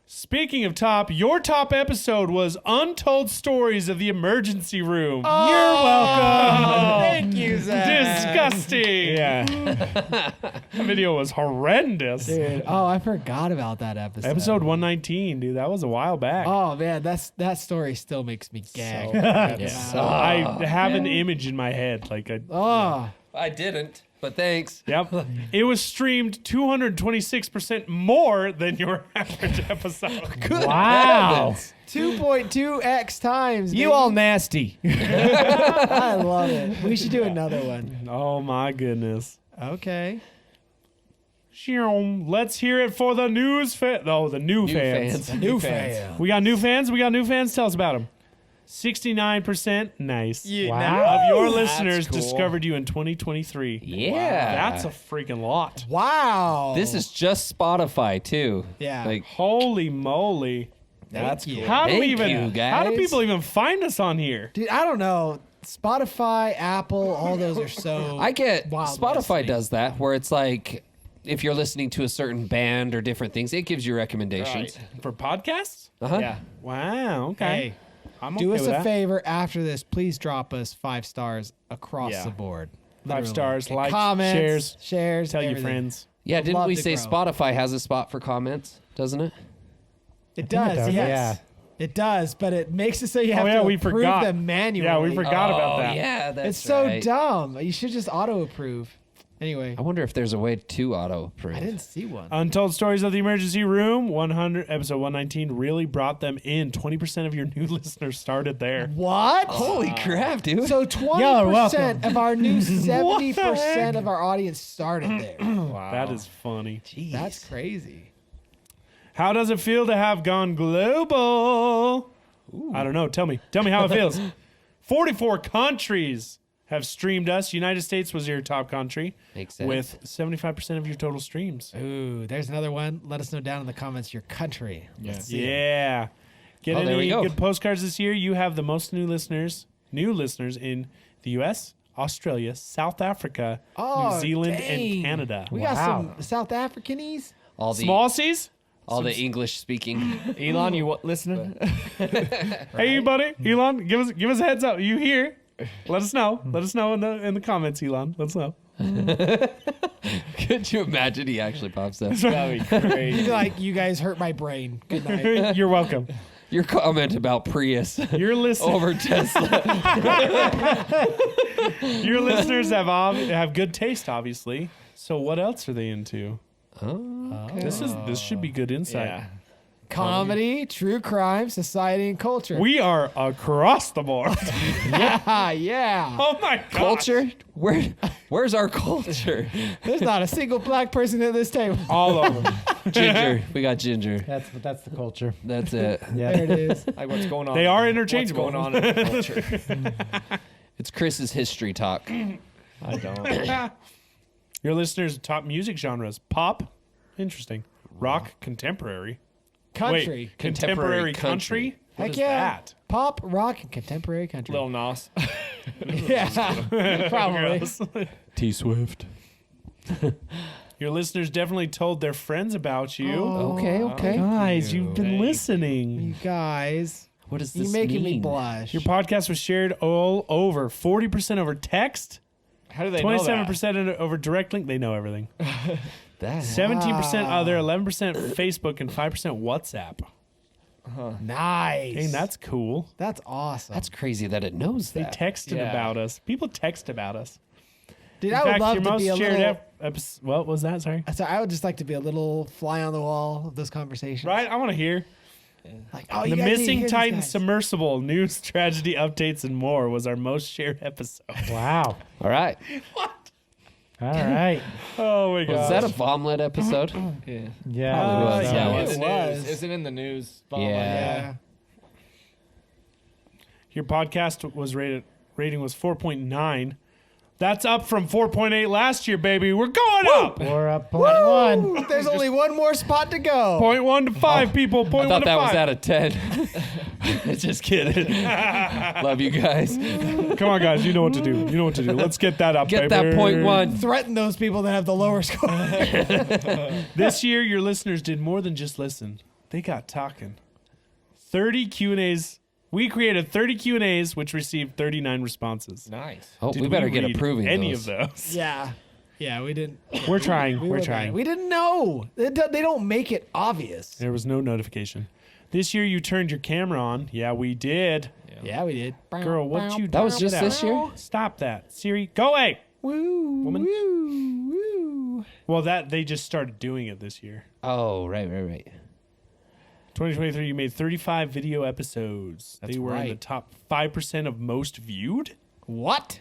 Speaking of top, your top episode was Untold Stories of the Emergency Room. Oh, You're welcome. Thank you, Zach. Disgusting. Yeah. That video was horrendous. Dude, I forgot about that episode. Episode 119, dude. That was a while back. Oh man, that story still makes me gag. I have an image in my head. Oh, I didn't, but thanks. Yep. It was streamed 226% more than your average episode. Wow. 2.2x times. You baby. all nasty. I love it. We should do another one. Oh my goodness. Okay. Let's hear it for the the new fans. New fan. We got new fans. Tell us about them. 69% nice. Wow. Of your That's listeners cool. discovered you in 2023. Yeah. That's a freaking lot. Wow. This is just Spotify, too. Yeah. Like, Holy moly. That's cool. How do we Thank even you, how do guys. people even find us on here? Dude, I don't know. Spotify, Apple, all those are so. I get Wild Spotify West to me. does that, where it's like, if you're listening to a certain band or different things, it gives you recommendations. For podcasts? Uh-huh. Yeah. Wow. Okay. Hey, I'm do okay us with a that. favor after this. Please drop us 5 stars across Yeah. the board. 5 stars, likes, comments, shares, tell your everything. friends. Yeah, didn't Love we to say grow. Spotify has a spot for comments, doesn't it? It does, does, yes. yeah. It does, but it makes it so you have Oh, yeah, to we approve forgot. them manually. Yeah, we forgot about Oh, that. yeah, that's It's so right. dumb. You should just auto approve. Anyway, I wonder if there's a way to auto-approve. I didn't see one. Untold Stories of the Emergency Room, episode 119 really brought them in. 20% of your new listeners started there. What? Holy crap, dude. So Y'all are 20% welcome. of our new What the 70% heck? of our audience started there. Wow. That is funny. That's crazy. How does it feel to have gone global? I don't know. Tell me how it feels. 44 countries. have streamed us. United States was your top country Makes sense. with 75% of your total streams. Ooh, there's another one. Let us know down in the comments your country. Let's see. Yeah. Get Oh, there we any go. good postcards this year? You have the most new listeners in the U.S., Australia, South Africa, Oh, New Zealand, dang. and Canada. We got Wow. some South Africanese. all the Small C's? all the English speaking. Elon, you listening? Hey, buddy, Elon, give us a heads up. You here? Let us know. Let us know in the comments, Elon. Let us know. Could you imagine he actually pops up? That'd be crazy. Like, you guys hurt my brain. Good night. You're welcome. Your comment about Prius Your listeners, over Tesla. your listeners have good taste, obviously. So what else are they into? Oh, This should be good insight. Yeah. Comedy, true crime, society, and culture. We are across the board. yeah. Oh my god. culture? Where's our culture? There's not a single black person at this table. All over. Ginger. We got Ginger. That's the culture. That's it. Yeah. There it is. Like what's going on? They are interchangeable. What's going on in the culture? It's Chris's history talk. I don't. Your listeners' top music genres: pop, interesting; rock, contemporary. Country. Wait, contemporary country. What Heck is yeah. that? Pop, rock, and contemporary country. Lil Nas. Yeah. Probably. Gross. T Swift. Your listeners definitely told their friends about you. Okay. Guys, you've been Thank listening. You guys. What does You this making mean? me blush. Your podcast was shared all over. 40% over text. How do they know that? 27% over direct link. They know everything. That. 17% other, 11% Facebook, and 5% WhatsApp. Nice. Dang, that's cool. That's awesome. That's crazy that it knows They that. texted Yeah. about us. People text about us. Dude, In I would fact, love your to most be a shared little. what was that? Sorry. So I would just like to be a little fly on the wall of those conversations. Right? I want to hear. Like, oh, The you guys need to Missing hear these Titan guys. submersible, news, tragedy, updates, and more was our most shared episode. Wow. All right. All right. Oh my god. Was that a Vomlet episode? Yeah. Yeah. Probably was. yeah, Yeah, In it the was. news. was. Isn't in the news. Yeah. Yeah. Your podcast was rating was 4.9. That's up from 4.8 last year, baby. We're going up. We're up 0.1. There's only one more spot to go. 0.1 to 5 people. 0.1 I thought to that 5. was out of 10. Just kidding. Love you guys. Come on, guys. You know what to do. You know what to do. Let's get that up, Get baby. that 0.1. Threaten those people that have the lower score. This year, your listeners did more than just listen. They got talking. 30 Q&As. We created 30 Q&As, which received 39 responses. Nice. Oh, Did we better get read approving any those. of those. Yeah. Yeah, we didn't. We're trying. We're were trying. bad. We didn't know. They don't make it obvious. There was no notification. This year, you turned your camera on. Yeah, we did. Yeah, we did. Girl, what you That was just Get out. this year? Stop that. Siri, go away. Woo, Woman. woo, woo. Well, they just started doing it this year. Oh, right. 2023, you made 35 video episodes. That's they were in the right. top 5% of most viewed. What?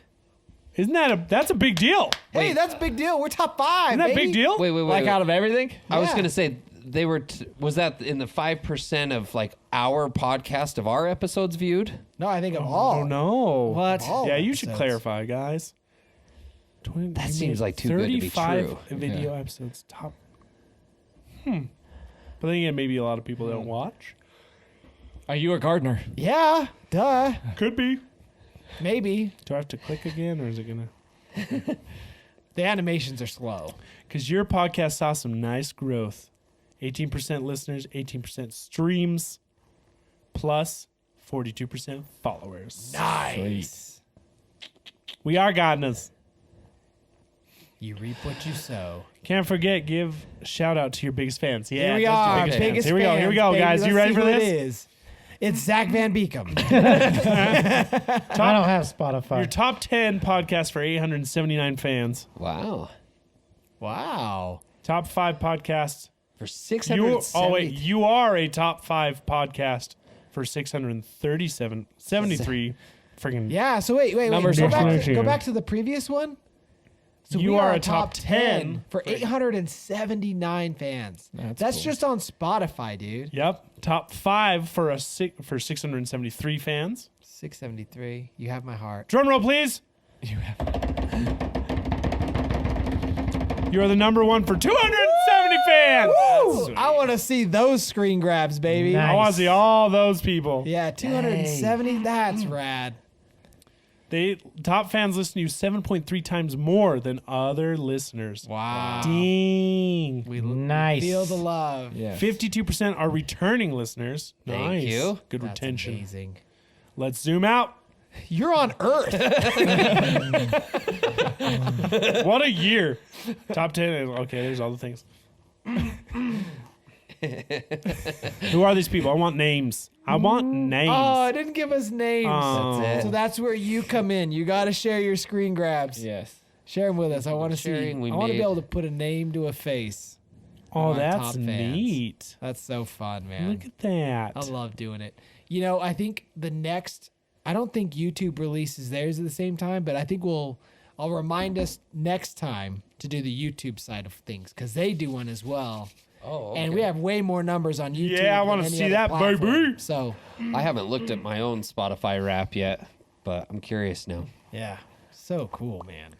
Isn't that's a big deal? Hey, that's a big deal. We're top 5. Isn't that a baby. big deal? Wait. Like out of everything? I was Yeah. going to say, they were, was that in the 5% of like our podcast of our episodes viewed? No, I think of all. Oh no. What? All Yeah, you should episodes. clarify, guys. That seems like too good to be 35 true. video episodes top. But then again, maybe a lot of people don't watch. Are you a gardener? Yeah, duh. Could be. Maybe. Do I have to click again, or is it gonna? The animations are slow. Because your podcast saw some nice growth. 18% listeners, 18% streams, plus 42% followers. Nice. We are gardeners. You reap what you sow. Can't forget, give a shout out to your biggest fans. Yeah, Here we just your are, biggest biggest fans. Here we go. Here we go, fans, guys. baby. You Let's ready see for who this? It is. It's Zach Van Beekum. I don't have Spotify. Your top 10 podcast for 879 fans. Wow. Wow. Top 5 podcasts. For 670. You are a top 5 podcast for 73 freaking. Yeah, so wait. Numbers Go are back, close. go back to the previous one. So You we are are a top 10 for 879 fans. That's cool. just on Spotify, dude. Yep. Top 5 for 673 fans. 673. You have my heart. Drum roll, please. You're the number one for 270 fans. Woo! I want to see those screen grabs, baby. Nice. I want to see all those people. Yeah, 270. That's rad. Top fans listen to you 7.3 times more than other listeners. Wow. Ding. We Nice. feel the love. Yeah. 52% are returning listeners. Thank Nice. you. Good That's retention. amazing. Let's zoom out. You're on Earth. What a year. Top 10. Okay, there's all the things. Who are these people? I want names. I want names. Oh, I didn't give us names. Oh. That's So it. that's where you come in. You got to share your screen grabs. Yes. Share them with us. I want to see. Sharing, we I want to be made- able to put a name to a face. Oh, our that's top fans. neat. That's so fun, man. Look at that. I love doing it. You know, I think I don't think YouTube releases theirs at the same time, but I think I'll remind us next time to do the YouTube side of things because they do one as well. Oh, And we have way more numbers on YouTube. Yeah, I than wanna any see other that, platform. baby. So, I haven't looked at my own Spotify rap yet, but I'm curious now. yeah, so cool, man.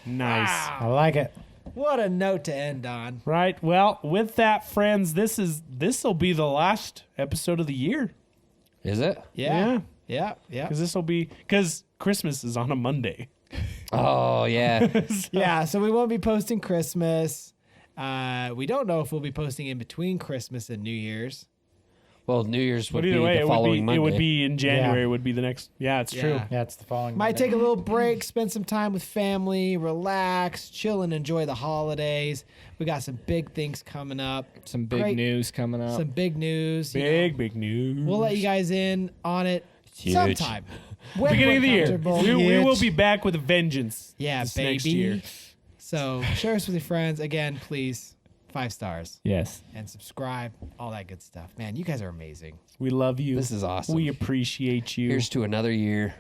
Nice. I like it. What a note to end on. Right. Well, with that, friends, this'll be the last episode of the year. Is it? Yeah. Yeah. Because Christmas is on a Monday. Oh, yeah. Yeah, so we won't be posting Christmas. We don't know if we'll be posting in between Christmas and New Year's. Well, New Year's would But either be way, the it following Monday. would be in January. Yeah. Would be the next. Yeah, it's true. Yeah. Yeah, it's the following. Might Monday. take a little break, spend some time with family, relax, chill, and enjoy the holidays. We got some big things coming up. Some big Great- news coming up. Some big news. you know. Big news. We'll let you guys in on it Huge. sometime. When Beginning we're of the year. comfortable. We will be back with a vengeance. Yeah, this baby. next year. So share us with your friends. Again, please, 5 stars. Yes. And subscribe, all that good stuff. Man, you guys are amazing. We love you. This is awesome. We appreciate you. Here's to another year.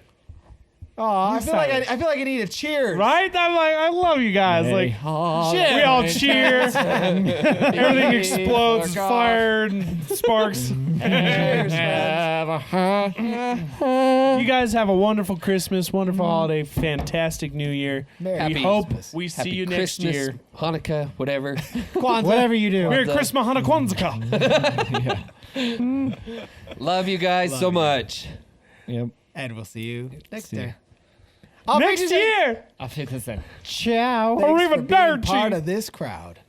Oh, I feel like I need a cheers. Right? I'm like, I love you guys. Like, Shit. we all cheer. Everything explodes, fire and sparks. Cheers, friends. You guys have a wonderful Christmas, wonderful holiday, fantastic New Year. Merry We hope Christmas. we see Happy you next Christmas, year. Hanukkah, whatever. Kwanzaa. Whatever you do. Merry Christmas, Hanukkah. Love you guys so much. Yep. And we'll see you next See ya. year. Next year. I'll take this in. Ciao. Thanks for being Arrivederci. part of this crowd.